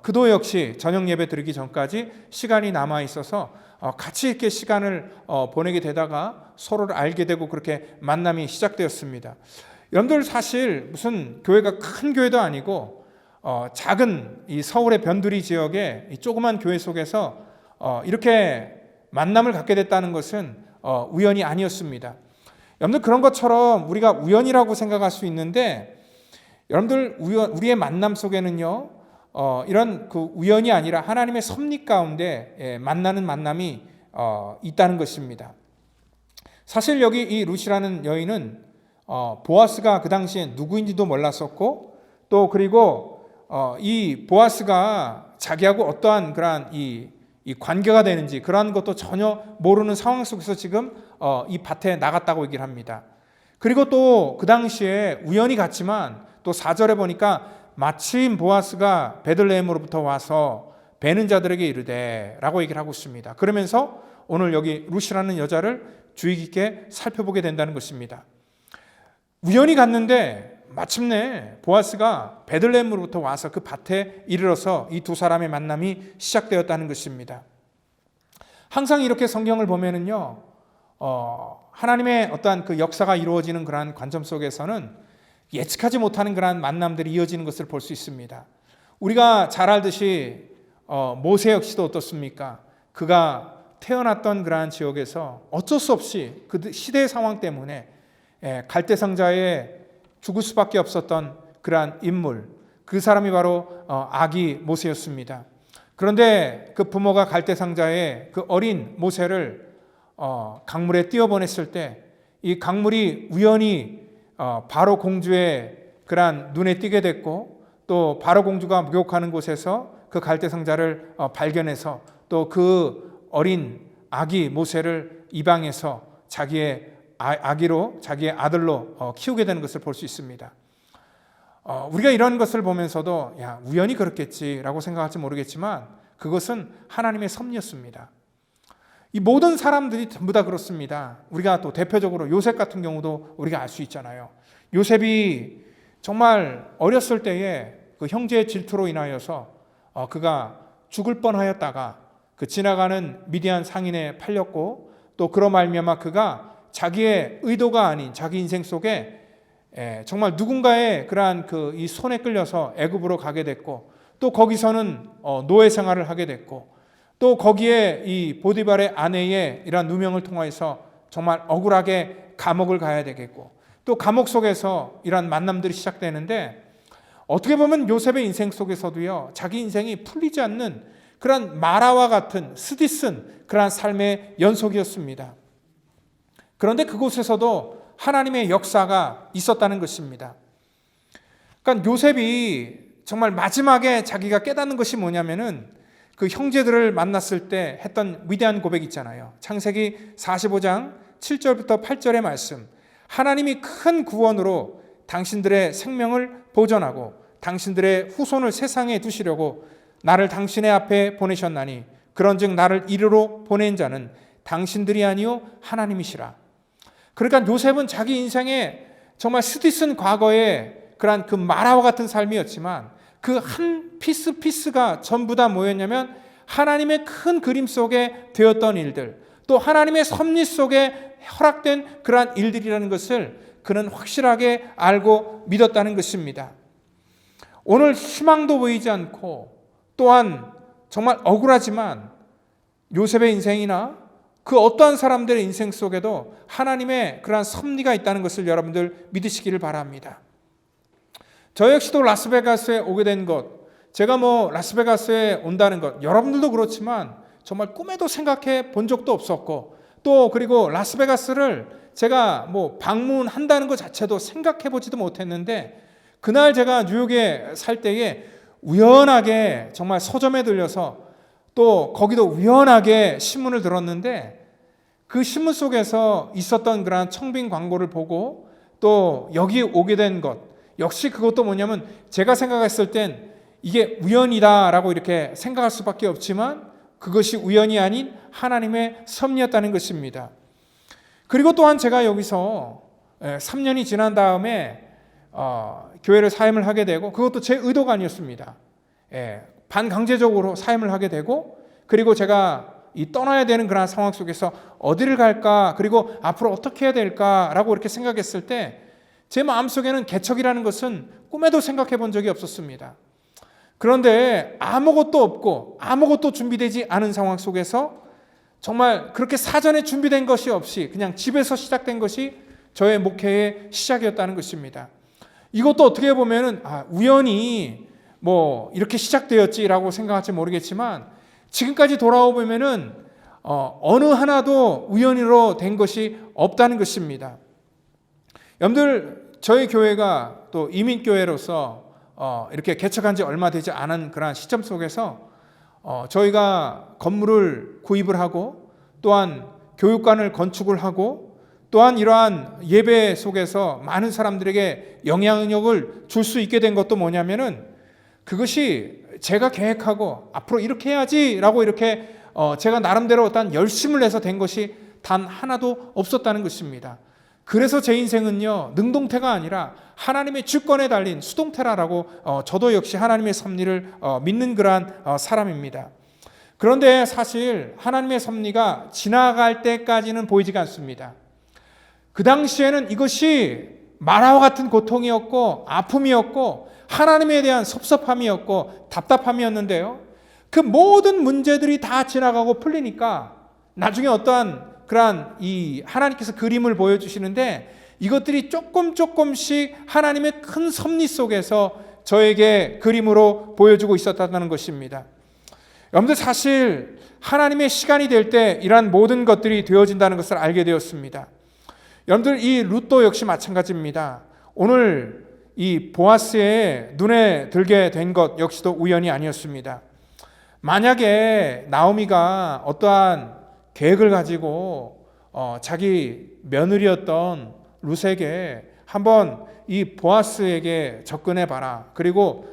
그도 역시 저녁 예배 드리기 전까지 시간이 남아 있어서 같이 이렇게 시간을 보내게 되다가 서로를 알게 되고 그렇게 만남이 시작되었습니다. 여러분들 사실 무슨 교회가 큰 교회도 아니고 작은 이 서울의 변두리 지역의 이 조그만 교회 속에서 이렇게 만남을 갖게 됐다는 것은 우연이 아니었습니다. 여러분들 그런 것처럼 우리가 우연이라고 생각할 수 있는데 여러분들 우리의 만남 속에는요 이런 그 우연이 아니라 하나님의 섭리 가운데 만나는 만남이 있다는 것입니다. 사실 여기 이 룻이라는 여인은 보아스가 그 당시에 누구인지도 몰랐었고 또 그리고 이 보아스가 자기하고 어떠한 그러한 이 관계가 되는지 그러한 것도 전혀 모르는 상황 속에서 지금 이 밭에 나갔다고 얘기를 합니다. 그리고 또 그 당시에 우연히 갔지만 또 4절에 보니까 마침 보아스가 베들레헴으로부터 와서 베는 자들에게 이르되 라고 얘기를 하고 있습니다. 그러면서 오늘 여기 룻이라는 여자를 주의 깊게 살펴보게 된다는 것입니다. 우연히 갔는데 마침내 보아스가 베들레헴으로부터 와서 그 밭에 이르러서 이 두 사람의 만남이 시작되었다는 것입니다. 항상 이렇게 성경을 보면은요, 하나님의 어떠한 그 역사가 이루어지는 그러한 관점 속에서는 예측하지 못하는 그러한 만남들이 이어지는 것을 볼 수 있습니다. 우리가 잘 알듯이 모세 역시도 어떻습니까? 그가 태어났던 그러한 지역에서 어쩔 수 없이 그 시대의 상황 때문에 갈대상자에 죽을 수밖에 없었던 그러한 인물, 그 사람이 바로 아기 모세였습니다. 그런데 그 부모가 갈대상자에 그 어린 모세를 강물에 띄어보냈을 때 이 강물이 우연히 바로 공주의 그러한 눈에 띄게 됐고 또 바로 공주가 목욕하는 곳에서 그 갈대상자를 발견해서 또 그 어린 아기 모세를 입양해서 자기의 아기로 자기의 아들로 키우게 되는 것을 볼 수 있습니다. 우리가 이런 것을 보면서도 야 우연히 그렇겠지라고 생각할지 모르겠지만 그것은 하나님의 섭리였습니다. 이 모든 사람들이 전부 다 그렇습니다. 우리가 또 대표적으로 요셉 같은 경우도 우리가 알 수 있잖아요. 요셉이 정말 어렸을 때에 그 형제의 질투로 인하여서 그가 죽을 뻔하였다가 그 지나가는 미디안 상인에 팔렸고 또 그로 말미암아 그가 자기의 의도가 아닌 자기 인생 속에 정말 누군가의 그러한 그 이 손에 끌려서 애굽으로 가게 됐고 또 거기서는 노예 생활을 하게 됐고 또 거기에 이 보디발의 아내의 이러한 누명을 통해서 정말 억울하게 감옥을 가야 되겠고 또 감옥 속에서 이러한 만남들이 시작되는데 어떻게 보면 요셉의 인생 속에서도요 자기 인생이 풀리지 않는 그러한 마라와 같은 스디쓴 그러한 삶의 연속이었습니다. 그런데 그곳에서도 하나님의 역사가 있었다는 것입니다. 그러니까 요셉이 정말 마지막에 자기가 깨닫는 것이 뭐냐면은 그 형제들을 만났을 때 했던 위대한 고백 있잖아요. 창세기 45장 7절부터 8절의 말씀. 하나님이 큰 구원으로 당신들의 생명을 보존하고 당신들의 후손을 세상에 두시려고 나를 당신의 앞에 보내셨나니 그런즉 나를 이리로 보낸 자는 당신들이 아니요 하나님이시라. 그러니까 요셉은 자기 인생에 정말 스디쓴 과거에 그러한 그 마라와 같은 삶이었지만 그 한 피스가 전부 다 뭐였냐면 하나님의 큰 그림 속에 되었던 일들 또 하나님의 섭리 속에 허락된 그러한 일들이라는 것을 그는 확실하게 알고 믿었다는 것입니다. 오늘 희망도 보이지 않고 또한 정말 억울하지만 요셉의 인생이나 그 어떠한 사람들의 인생 속에도 하나님의 그러한 섭리가 있다는 것을 여러분들 믿으시기를 바랍니다. 저 역시도 라스베가스에 오게 된 것, 제가 라스베가스에 온다는 것, 여러분들도 그렇지만 정말 꿈에도 생각해 본 적도 없었고, 또 그리고 라스베가스를 제가 방문한다는 것 자체도 생각해 보지도 못했는데, 그날 제가 뉴욕에 살 때에 우연하게 정말 서점에 들려서 또 거기도 우연하게 신문을 들었는데, 그 신문 속에서 있었던 그러한 청빙 광고를 보고 또 여기 오게 된 것, 역시 그것도 뭐냐면 제가 생각했을 땐 이게 우연이다라고 이렇게 생각할 수밖에 없지만 그것이 우연이 아닌 하나님의 섭리였다는 것입니다. 그리고 또한 제가 여기서 3년이 지난 다음에 교회를 사임을 하게 되고, 그것도 제 의도가 아니었습니다. 반강제적으로 사임을 하게 되고, 그리고 제가 이 떠나야 되는 그런 상황 속에서 어디를 갈까, 그리고 앞으로 어떻게 해야 될까라고 이렇게 생각했을 때 제 마음속에는 개척이라는 것은 꿈에도 생각해 본 적이 없었습니다. 그런데 아무것도 없고 아무것도 준비되지 않은 상황 속에서 정말 그렇게 사전에 준비된 것이 없이 그냥 집에서 시작된 것이 저의 목회의 시작이었다는 것입니다. 이것도 어떻게 보면은 우연히 이렇게 시작되었지라고 생각할지 모르겠지만, 지금까지 돌아오면은 어느 하나도 우연으로 된 것이 없다는 것입니다. 여러분들, 저희 교회가 또 이민교회로서 이렇게 개척한 지 얼마 되지 않은 그런 시점 속에서 저희가 건물을 구입을 하고, 또한 교육관을 건축을 하고, 또한 이러한 예배 속에서 많은 사람들에게 영향력을 줄 수 있게 된 것도 뭐냐면은, 그것이 제가 계획하고 앞으로 이렇게 해야지라고 이렇게 제가 나름대로 어떤 열심을 내서 된 것이 단 하나도 없었다는 것입니다. 그래서 제 인생은요, 능동태가 아니라 하나님의 주권에 달린 수동태라라고 저도 역시 하나님의 섭리를 믿는 그러한 사람입니다. 그런데 사실 하나님의 섭리가 지나갈 때까지는 보이지가 않습니다. 그 당시에는 이것이 마라와 같은 고통이었고 아픔이었고 하나님에 대한 섭섭함이었고 답답함이었는데요, 그 모든 문제들이 다 지나가고 풀리니까 나중에 어떠한 그러한 이 하나님께서 그림을 보여주시는데, 이것들이 조금씩 하나님의 큰 섭리 속에서 저에게 그림으로 보여주고 있었다는 것입니다. 여러분들, 사실 하나님의 시간이 될 때 이러한 모든 것들이 되어진다는 것을 알게 되었습니다. 여러분들, 이 룻도 역시 마찬가지입니다. 오늘 이 보아스의 눈에 들게 된 것 역시도 우연이 아니었습니다. 만약에 나오미가 어떠한 계획을 가지고 자기 며느리였던 룻에게 한번 이 보아스에게 접근해 봐라, 그리고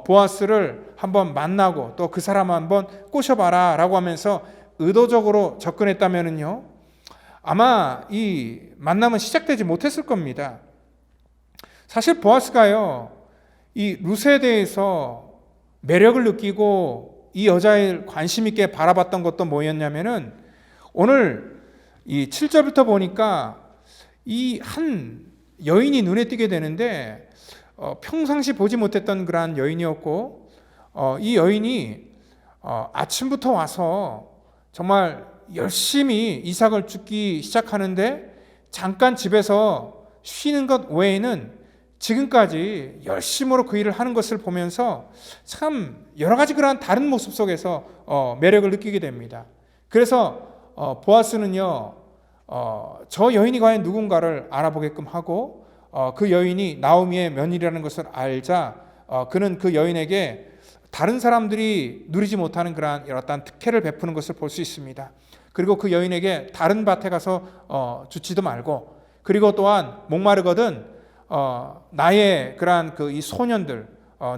보아스를 한번 만나고 또 그 사람 한번 꼬셔봐라 라고 하면서 의도적으로 접근했다면은요, 아마 이 만남은 시작되지 못했을 겁니다. 사실 보아스가요, 이 룻에 대해서 매력을 느끼고 이 여자를 관심 있게 바라봤던 것도 뭐였냐면은, 오늘 이 7절부터 보니까 이 한 여인이 눈에 띄게 되는데, 평상시 보지 못했던 그러한 여인이었고, 이 여인이 아침부터 와서 정말 열심히 이삭을 줍기 시작하는데, 잠깐 집에서 쉬는 것 외에는 지금까지 열심으로 그 일을 하는 것을 보면서 참 여러 가지 그러한 다른 모습 속에서 매력을 느끼게 됩니다. 그래서 보아스는요, 저 여인이 과연 누군가를 알아보게끔 하고, 그 여인이 나오미의 며느리라는 것을 알자 그는 그 여인에게 다른 사람들이 누리지 못하는 그러한 어떤 특혜를 베푸는 것을 볼 수 있습니다. 그리고 그 여인에게 다른 밭에 가서 주지도 말고, 그리고 또한 목마르거든 나의 그러한 이 소년들,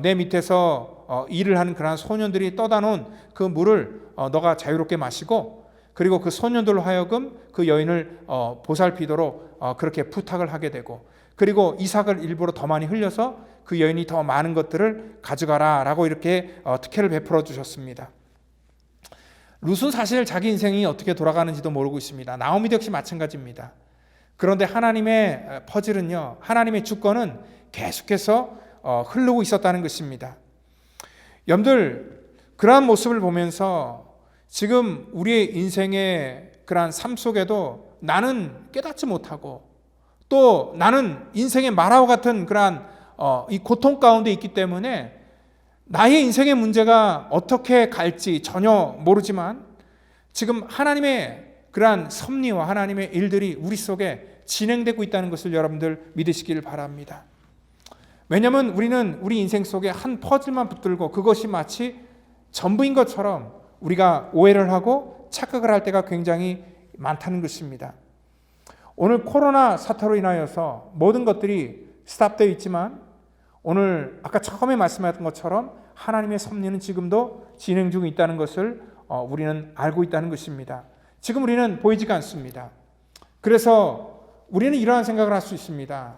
내 밑에서 일을 하는 그러한 소년들이 떠다 놓은 그 물을 너가 자유롭게 마시고, 그리고 그 소년들로 하여금 그 여인을 보살피도록 그렇게 부탁을 하게 되고, 그리고 이삭을 일부러 더 많이 흘려서 그 여인이 더 많은 것들을 가져가라 라고 이렇게 특혜를 베풀어 주셨습니다. 룻은 사실 자기 인생이 어떻게 돌아가는지도 모르고 있습니다. 나오미도 역시 마찬가지입니다. 그런데 하나님의 퍼즐은요, 하나님의 주권은 계속해서 흐르고 있었다는 것입니다. 여러분들, 그러한 모습을 보면서 지금 우리의 인생의 그러한 삶 속에도 나는 깨닫지 못하고 또 나는 인생의 말하와 같은 그러한 이 고통 가운데 있기 때문에 나의 인생의 문제가 어떻게 갈지 전혀 모르지만 지금 하나님의 그러한 섭리와 하나님의 일들이 우리 속에 진행되고 있다는 것을 여러분들 믿으시길 바랍니다. 왜냐하면 우리는 우리 인생 속에 한 퍼즐만 붙들고 그것이 마치 전부인 것처럼 우리가 오해를 하고 착각을 할 때가 굉장히 많다는 것입니다. 오늘 코로나 사태로 인하여서 모든 것들이 스탑되어 있지만 오늘 아까 처음에 말씀하셨던 것처럼 하나님의 섭리는 지금도 진행 중에 있다는 것을 우리는 알고 있다는 것입니다. 지금 우리는 보이지가 않습니다. 그래서 우리는 이러한 생각을 할 수 있습니다.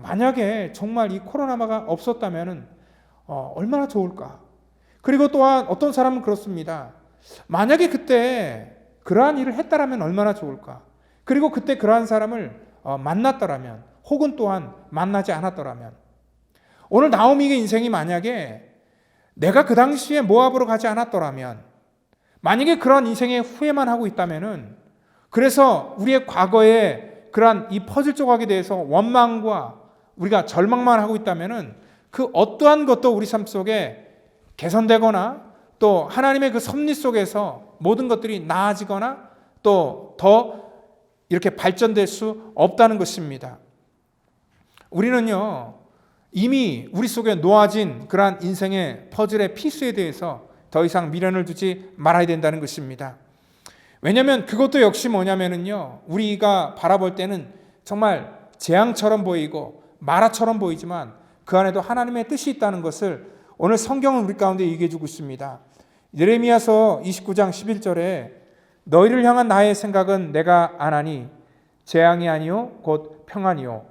만약에 정말 이 코로나가 없었다면 얼마나 좋을까? 그리고 또한 어떤 사람은 그렇습니다. 만약에 그때 그러한 일을 했다라면 얼마나 좋을까? 그리고 그때 그러한 사람을 만났더라면 혹은 또한 만나지 않았더라면 오늘 나오미의 인생이 만약에 내가 그 당시에 모압으로 가지 않았더라면 만약에 그런 인생의 후회만 하고 있다면은 그래서 우리의 과거에 그러한 이 퍼즐 조각에 대해서 원망과 우리가 절망만 하고 있다면은 그 어떠한 것도 우리 삶 속에 개선되거나 또 하나님의 그 섭리 속에서 모든 것들이 나아지거나 또 더 이렇게 발전될 수 없다는 것입니다. 우리는요 이미 우리 속에 놓아진 그러한 인생의 퍼즐의 피스에 대해서 더 이상 미련을 두지 말아야 된다는 것입니다. 왜냐하면 그것도 역시 뭐냐면요 우리가 바라볼 때는 정말 재앙처럼 보이고 마라처럼 보이지만 그 안에도 하나님의 뜻이 있다는 것을 오늘 성경은 우리 가운데 얘기해 주고 있습니다. 예레미야서 29장 11절에 너희를 향한 나의 생각은 내가 아나니 재앙이 아니요 곧 평안이요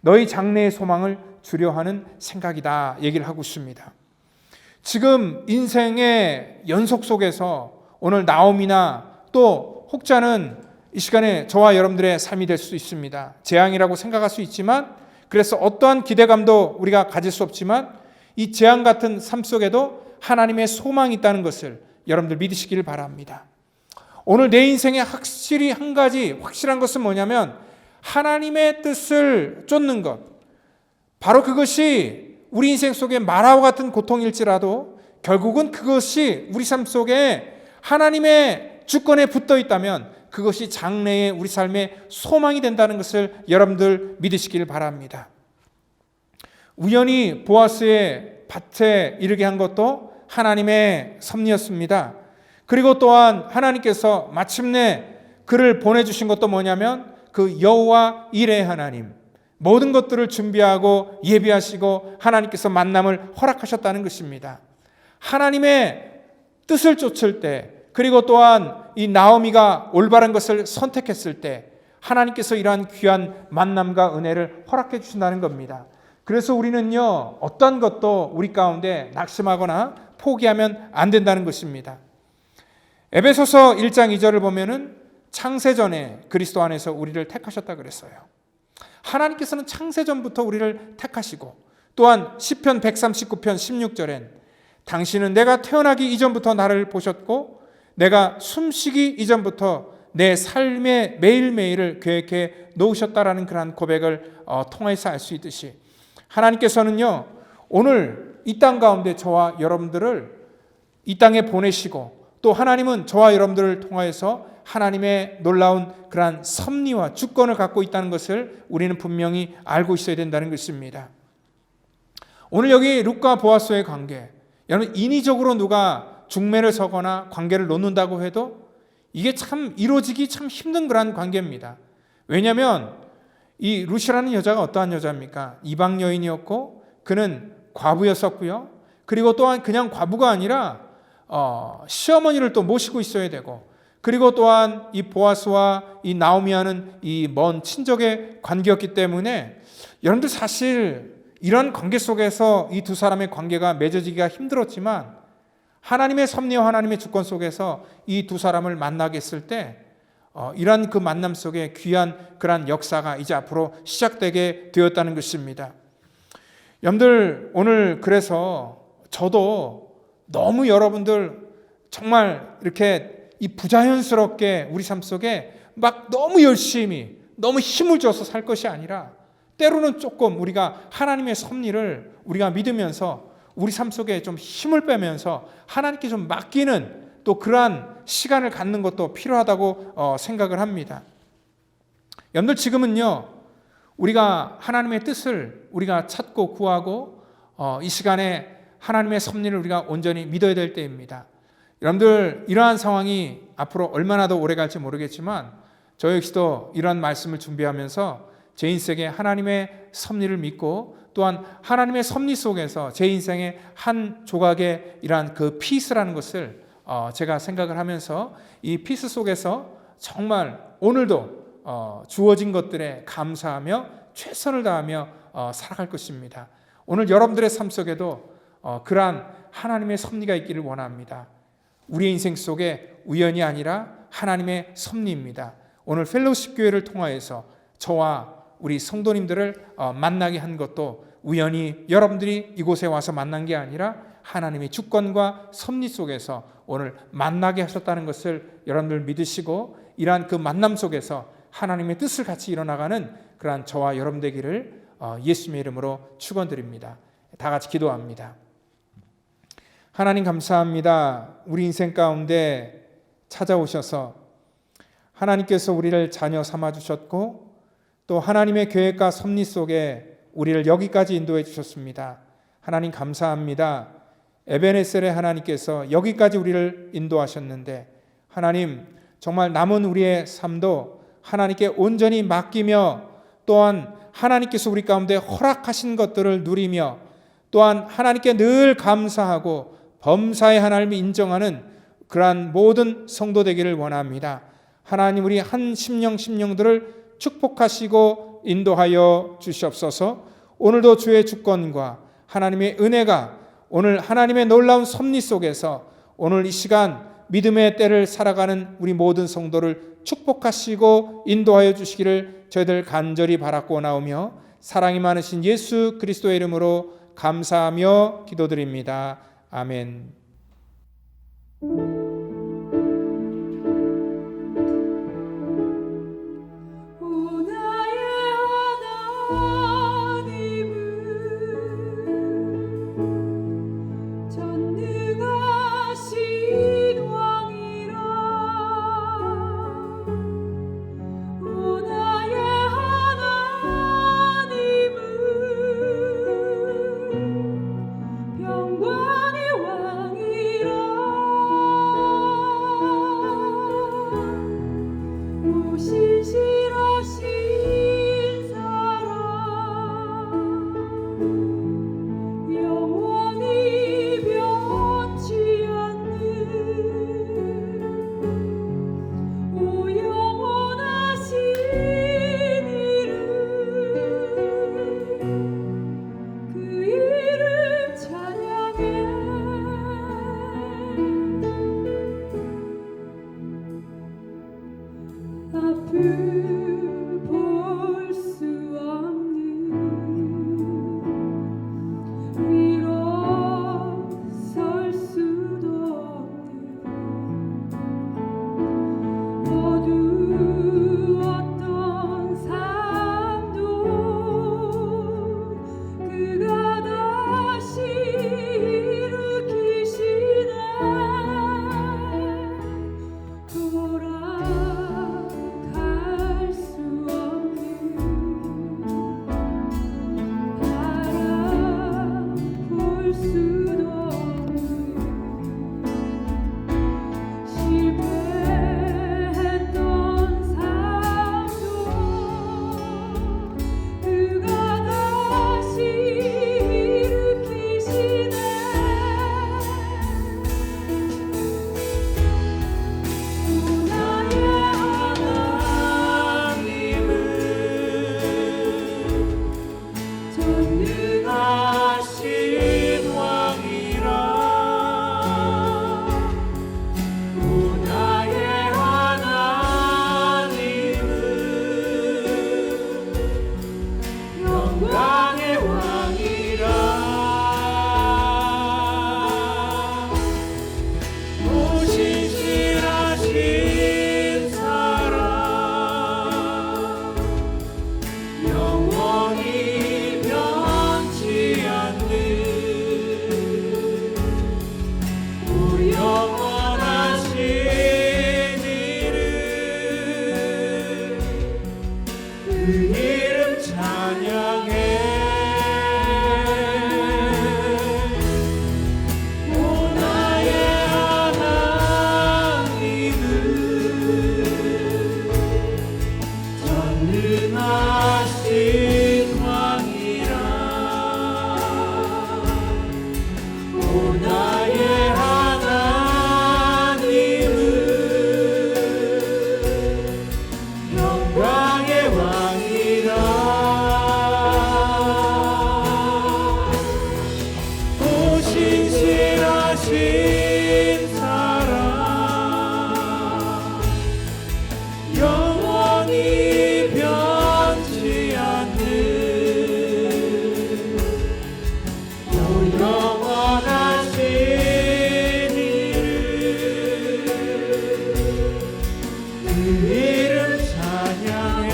너희 장래의 소망을 주려 하는 생각이다 얘기를 하고 있습니다. 지금 인생의 연속 속에서 오늘 나옴이나 또 혹자는 이 시간에 저와 여러분들의 삶이 될 수 있습니다. 재앙이라고 생각할 수 있지만 그래서 어떠한 기대감도 우리가 가질 수 없지만 이 재앙 같은 삶 속에도 하나님의 소망이 있다는 것을 여러분들 믿으시길 바랍니다. 오늘 내 인생에 확실히 한 가지 확실한 것은 뭐냐면 하나님의 뜻을 쫓는 것, 바로 그것이 우리 인생 속에 마라와 같은 고통일지라도 결국은 그것이 우리 삶 속에 하나님의 주권에 붙어 있다면 그것이 장래의 우리 삶의 소망이 된다는 것을 여러분들 믿으시길 바랍니다. 우연히 보아스의 밭에 이르게 한 것도 하나님의 섭리였습니다. 그리고 또한 하나님께서 마침내 그를 보내주신 것도 뭐냐면 그 여호와 일의 하나님, 모든 것들을 준비하고 예비하시고 하나님께서 만남을 허락하셨다는 것입니다. 하나님의 뜻을 쫓을 때 그리고 또한 이 나오미가 올바른 것을 선택했을 때 하나님께서 이러한 귀한 만남과 은혜를 허락해 주신다는 겁니다. 그래서 우리는요 어떤 것도 우리 가운데 낙심하거나 포기하면 안 된다는 것입니다. 에베소서 1장 2절을 보면은 창세전에 그리스도 안에서 우리를 택하셨다 그랬어요. 하나님께서는 창세전부터 우리를 택하시고 또한 시편 139편 16절엔 당신은 내가 태어나기 이전부터 나를 보셨고 내가 숨쉬기 이전부터 내 삶의 매일매일을 계획해 놓으셨다라는 그러한 고백을 통해서 알 수 있듯이 하나님께서는요 오늘 이 땅 가운데 저와 여러분들을 이 땅에 보내시고 또 하나님은 저와 여러분들을 통하여서 하나님의 놀라운 그러한 섭리와 주권을 갖고 있다는 것을 우리는 분명히 알고 있어야 된다는 것입니다. 오늘 여기 룻과 보아스의 관계, 여러분 인위적으로 누가 중매를 서거나 관계를 놓는다고 해도 이게 참 이루어지기 참 힘든 그러한 관계입니다. 왜냐하면 이 룻이라는 여자가 어떠한 여자입니까? 이방 여인이었고 그는 과부였었고요. 그리고 또한 그냥 과부가 아니라 시어머니를 또 모시고 있어야 되고 그리고 또한 이 보아스와 이 나오미와는 이 먼 친족의 관계였기 때문에 여러분들 사실 이런 관계 속에서 이 두 사람의 관계가 맺어지기가 힘들었지만 하나님의 섭리와 하나님의 주권 속에서 이 두 사람을 만나게 했을 때 이러한 그 만남 속에 귀한 그러한 역사가 이제 앞으로 시작되게 되었다는 것입니다. 여러분들, 오늘 그래서 저도 너무 여러분들 정말 이렇게 이 부자연스럽게 우리 삶 속에 막 너무 열심히 너무 힘을 줘서 살 것이 아니라 때로는 조금 우리가 하나님의 섭리를 우리가 믿으면서 우리 삶 속에 좀 힘을 빼면서 하나님께 좀 맡기는 또 그러한 시간을 갖는 것도 필요하다고 생각을 합니다. 여러분들, 지금은요 우리가 하나님의 뜻을 우리가 찾고 구하고 이 시간에 하나님의 섭리를 우리가 온전히 믿어야 될 때입니다. 여러분들, 이러한 상황이 앞으로 얼마나 더 오래 갈지 모르겠지만 저 역시도 이러한 말씀을 준비하면서 제 인생에 하나님의 섭리를 믿고 또한 하나님의 섭리 속에서 제 인생의 한 조각의 이러한 그 피스라는 것을 제가 생각을 하면서 이 피스 속에서 정말 오늘도 주어진 것들에 감사하며 최선을 다하며 살아갈 것입니다. 오늘 여러분들의 삶 속에도 그러한 하나님의 섭리가 있기를 원합니다. 우리의 인생 속에 우연이 아니라 하나님의 섭리입니다. 오늘 펠로우십 교회를 통하여서 저와 우리 성도님들을 만나게 한 것도 우연히 여러분들이 이곳에 와서 만난 게 아니라 하나님의 주권과 섭리 속에서 오늘 만나게 하셨다는 것을 여러분들 믿으시고 이러한 그 만남 속에서 하나님의 뜻을 같이 이뤄나가는 그러한 저와 여러분 되기를 예수님의 이름으로 축원드립니다. 다 같이 기도합니다. 하나님, 감사합니다. 우리 인생 가운데 찾아오셔서 하나님께서 우리를 자녀 삼아주셨고 또 하나님의 계획과 섭리 속에 우리를 여기까지 인도해 주셨습니다. 하나님, 감사합니다. 에베네셀의 하나님께서 여기까지 우리를 인도하셨는데 하나님, 정말 남은 우리의 삶도 하나님께 온전히 맡기며 또한 하나님께서 우리 가운데 허락하신 것들을 누리며 또한 하나님께 늘 감사하고 범사의 하나님을 인정하는 그러한 모든 성도 되기를 원합니다. 하나님, 우리 한 심령들을 축복하시고 인도하여 주시옵소서. 오늘도 주의 주권과 하나님의 은혜가 오늘 하나님의 놀라운 섭리 속에서 오늘 이 시간 믿음의 때를 살아가는 우리 모든 성도를 축복하시고 인도하여 주시기를 저희들 간절히 바라고 나오며 사랑이 많으신 예수 그리스도의 이름으로 감사하며 기도드립니다. 아멘. 사랑 영원히 변치 않는 또 영원하신 이름 그 이름 찬양해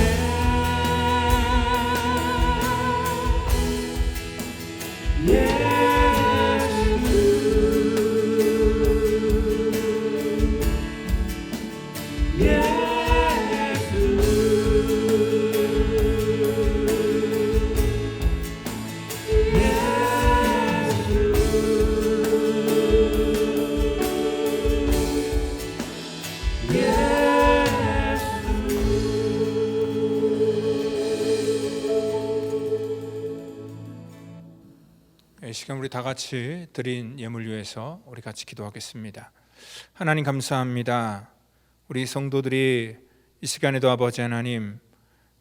이 시간 우리 다 같이 드린 예물 위해서 우리 같이 기도하겠습니다. 하나님 감사합니다. 우리 성도들이 이 시간에도 아버지 하나님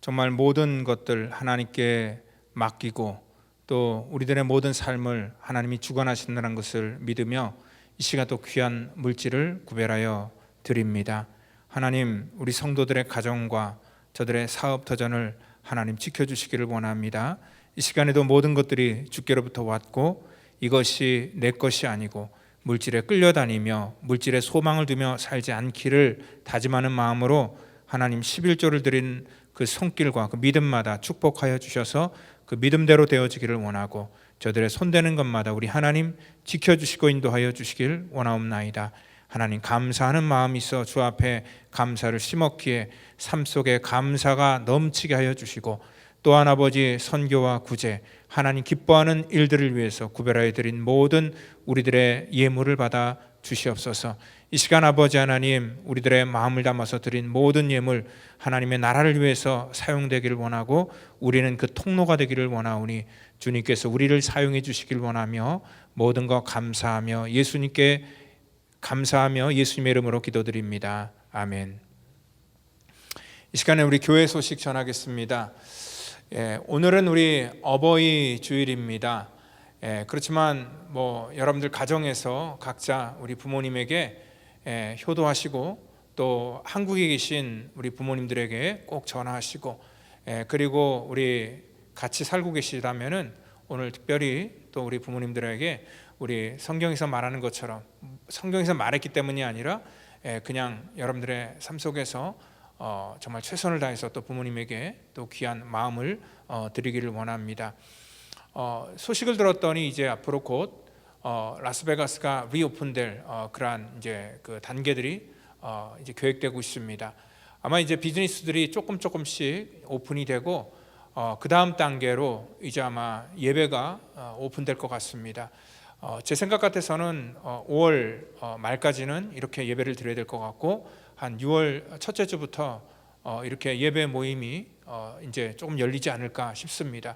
정말 모든 것들 하나님께 맡기고 또 우리들의 모든 삶을 하나님이 주관하신다는 것을 믿으며 이 시간 또 귀한 물질을 구별하여 드립니다. 하나님 우리 성도들의 가정과 저들의 사업 터전을 하나님 지켜주시기를 원합니다. 이 시간에도 모든 것들이 주께로부터 왔고 이것이 내 것이 아니고 물질에 끌려다니며 물질에 소망을 두며 살지 않기를 다짐하는 마음으로 하나님 11조를 드린 그 손길과 그 믿음마다 축복하여 주셔서 그 믿음대로 되어지기를 원하고 저들의 손대는 것마다 우리 하나님 지켜주시고 인도하여 주시길 원하옵나이다. 하나님 감사하는 마음이 있어 주 앞에 감사를 심었기에 삶 속에 감사가 넘치게 하여 주시고 또한 아버지 선교와 구제 하나님 기뻐하는 일들을 위해서 구별하여 드린 모든 우리들의 예물을 받아 주시옵소서. 이 시간 아버지 하나님 우리들의 마음을 담아서 드린 모든 예물 하나님의 나라를 위해서 사용되기를 원하고 우리는 그 통로가 되기를 원하오니 주님께서 우리를 사용해 주시길 원하며 모든 것 감사하며 예수님께 감사하며 예수님의 이름으로 기도드립니다. 아멘. 이 시간에 우리 교회 소식 전하겠습니다. 오늘은 우리 어버이 주일입니다. 그렇지만 여러분들 가정에서 각자 우리 부모님에게 효도하시고 또 한국에 계신 우리 부모님들에게 꼭 전화하시고 그리고 우리 같이 살고 계시다면은 오늘 특별히 또 우리 부모님들에게 우리 성경에서 말하는 것처럼 성경에서 말했기 때문이 아니라 그냥 여러분들의 삶 속에서 정말 최선을 다해서 또 부모님에게 또 귀한 마음을 드리기를 원합니다. 소식을 들었더니 이제 앞으로 곧 라스베가스가 리오픈될 그러한 이제 그 단계들이 이제 계획되고 있습니다. 아마 이제 비즈니스들이 조금씩 오픈이 되고 그 다음 단계로 이제 아마 예배가 오픈될 것 같습니다. 제 생각 같아서는 5월 말까지는 이렇게 예배를 드려야 될 것 같고 한 6월 첫째 주부터 이렇게 예배 모임이 이제 조금 열리지 않을까 싶습니다.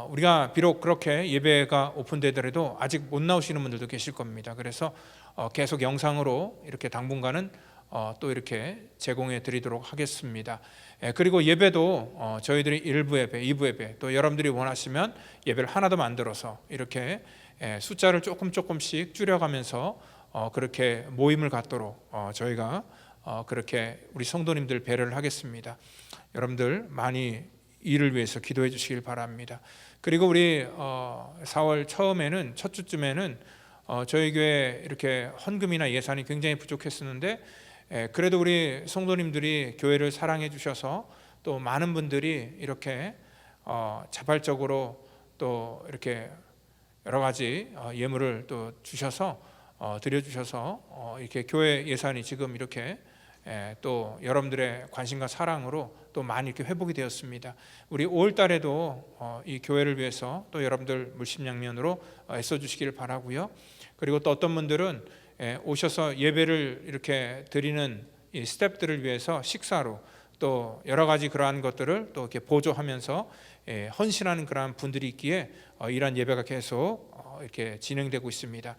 우리가 비록 그렇게 예배가 오픈되더라도 아직 못 나오시는 분들도 계실 겁니다. 그래서 계속 영상으로 이렇게 당분간은 또 이렇게 제공해 드리도록 하겠습니다. 그리고 예배도 저희들이 1부 예배, 2부 예배 또 여러분들이 원하시면 예배를 하나 더 만들어서 이렇게 숫자를 조금씩 줄여가면서 그렇게 모임을 갖도록 저희가 그렇게 우리 성도님들 배려를 하겠습니다. 여러분들 많이 이를 위해서 기도해 주시길 바랍니다. 그리고 우리 4월 처음에는 첫 주쯤에는 저희 교회 이렇게 헌금이나 예산이 굉장히 부족했었는데 그래도 우리 성도님들이 교회를 사랑해 주셔서 또 많은 분들이 이렇게 자발적으로 또 이렇게 여러 가지 예물을 또 주셔서 드려주셔서 이렇게 교회 예산이 지금 이렇게 또 여러분들의 관심과 사랑으로 또 많이 이렇게 회복이 되었습니다. 우리 5월 달에도 이 교회를 위해서 또 여러분들 물심양면으로 애써 주시기를 바라고요. 그리고 또 어떤 분들은 오셔서 예배를 이렇게 드리는 이 스태프들을 위해서 식사로 또 여러 가지 그러한 것들을 또 이렇게 보조하면서 헌신하는 그러한 분들이 있기에 이러한 예배가 계속 이렇게 진행되고 있습니다.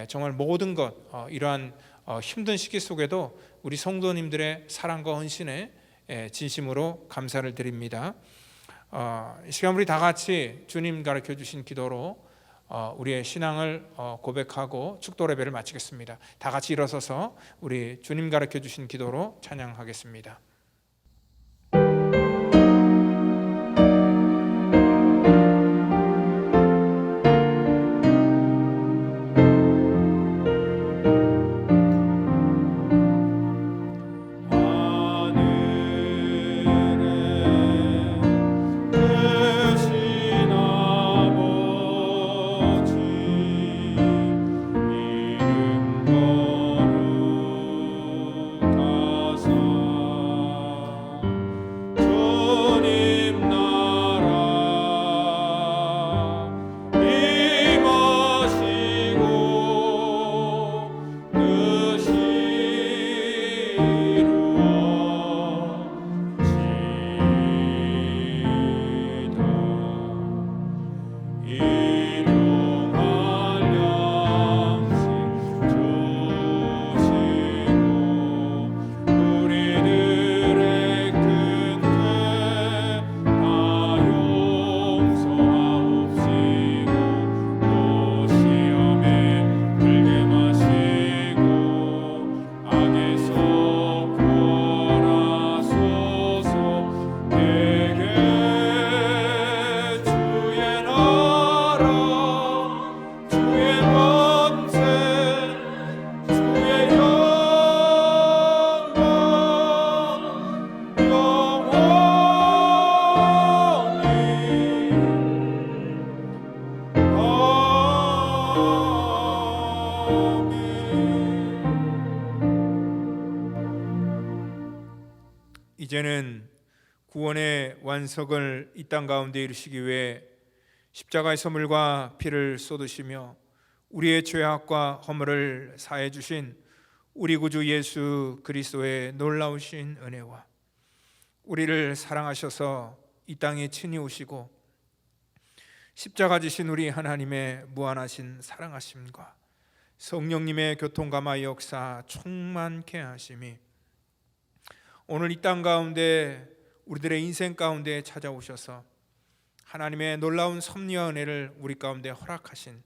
정말 모든 것 이러한 힘든 시기 속에도 우리 성도님들의 사랑과 헌신에 진심으로 감사를 드립니다. 이 시간 우리 다 같이 주님 가르쳐 주신 기도로 우리의 신앙을 고백하고 축도 예배를 마치겠습니다. 다 같이 일어서서 우리 주님 가르쳐 주신 기도로 찬양하겠습니다. 이제는 구원의 완성을 이 땅 가운데 이루시기 위해 십자가의 소물과 피를 쏟으시며 우리의 죄악과 허물을 사해 주신 우리 구주 예수 그리스도의 놀라우신 은혜와 우리를 사랑하셔서 이 땅에 친히 오시고 십자가 지신 우리 하나님의 무한하신 사랑하심과 성령님의 교통감화 역사 충만케 하심이 오늘 이 땅 가운데 우리들의 인생 가운데 찾아오셔서 하나님의 놀라운 섭리와 은혜를 우리 가운데 허락하신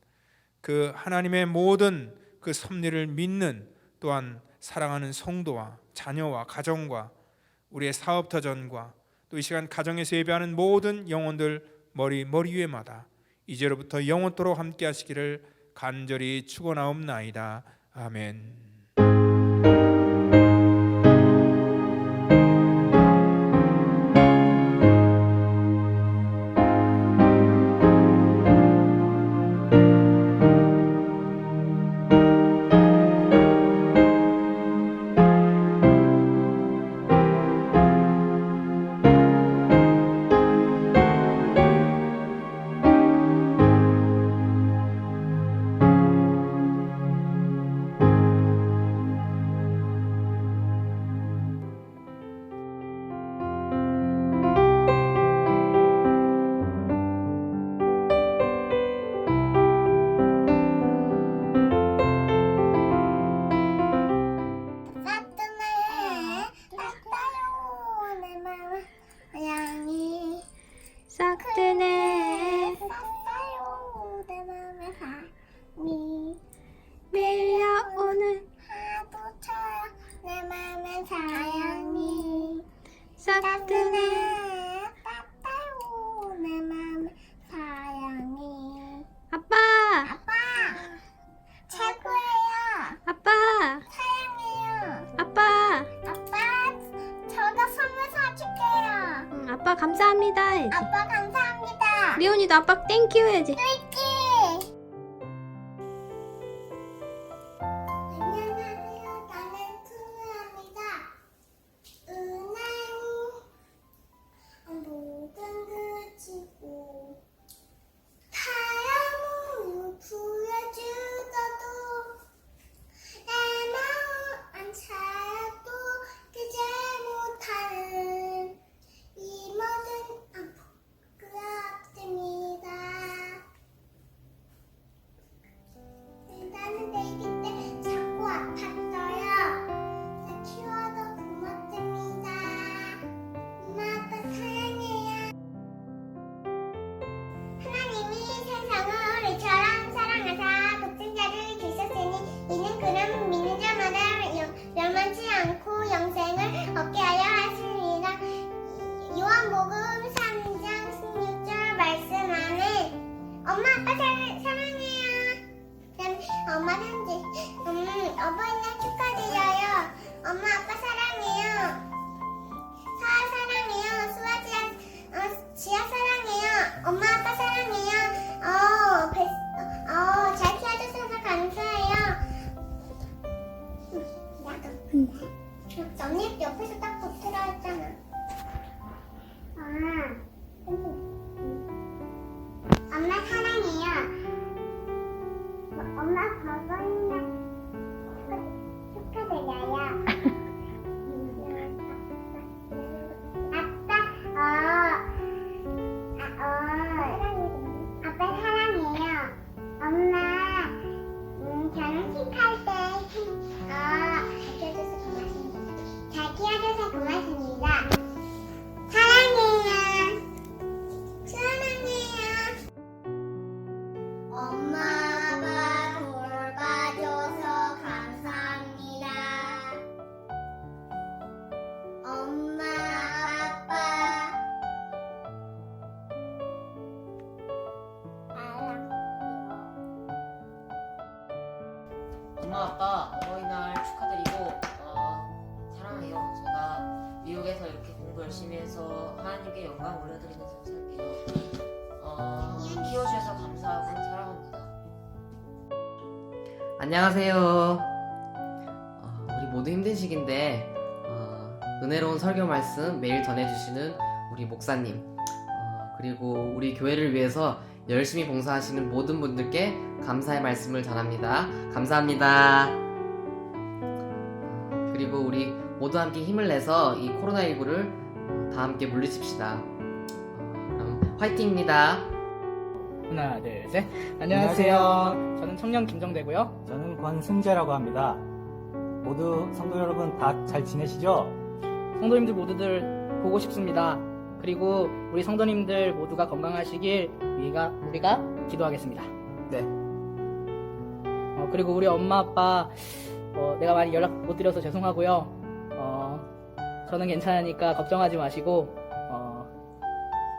그 하나님의 모든 그 섭리를 믿는 또한 사랑하는 성도와 자녀와 가정과 우리의 사업터전과 또 이 시간 가정에서 예배하는 모든 영혼들 머리 위에마다 이제로부터 영원토록 함께 하시기를 간절히 축원하옵나이다. 아멘. 싹드네 밀려오는 파도처럼 내 맘에 사랑이 싹드네 따따요 내 맘에 사랑이 아빠 아빠 최고예요. 아빠 사랑해요. 아빠 아빠 저가 선물 사줄게요. 아빠 감사합니다 해야지. 아빠 감사합니다. 리온이도 아빠 땡큐 해야지. 뚜이끼. 안녕하세요. 나는 투누입니다. 은행 모든 그치고 사랑으로 부여주어도 내 마음 안 차도 그제 못하는 이 모든 그 없습니다. 언니 옆에서 딱 붙으라 했잖아. 엄마 사랑해요. 엄마 버거이나 축하드려요. 아빠 사랑해요. 엄마 결혼식 할 때 잘 키워줘서 고맙습니다. 사랑해요. 사랑해요. 엄마 아빠 돌봐줘서 감사합니다. 엄마 아빠 엄마 아빠 어버이날 축하드리고 사랑해요. 제가 미국에서 이렇게 공부 열심히 해서 하나님께 영광 올려드리는 삶 살게요. 키워주셔서 감사하고 사랑합니다. 안녕하세요. 우리 모두 힘든 시기인데 은혜로운 설교 말씀 매일 전해주시는 우리 목사님 그리고 우리 교회를 위해서 열심히 봉사하시는 모든 분들께 감사의 말씀을 전합니다. 감사합니다. 그리고 우리 모두 함께 힘을 내서 이 코로나19를 다 함께 물리칩시다. 그럼 화이팅입니다. 하나, 둘, 셋. 안녕하세요. 저는 청년 김정대고요. 저는 권승재라고 합니다. 모두 성도 여러분 다 잘 지내시죠? 성도님들 모두들 보고 싶습니다. 그리고 우리 성도님들 모두가 건강하시길 우리가 기도하겠습니다. 네. 그리고 우리 엄마 아빠 내가 많이 연락 못 드려서 죄송하고요. 저는 괜찮으니까 걱정하지 마시고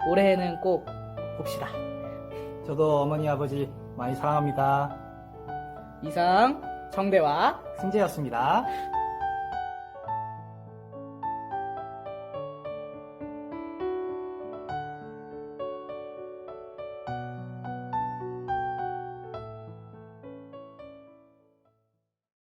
올해는 꼭 봅시다. 저도 어머니 아버지 많이 사랑합니다. 이상 정대와 승재였습니다.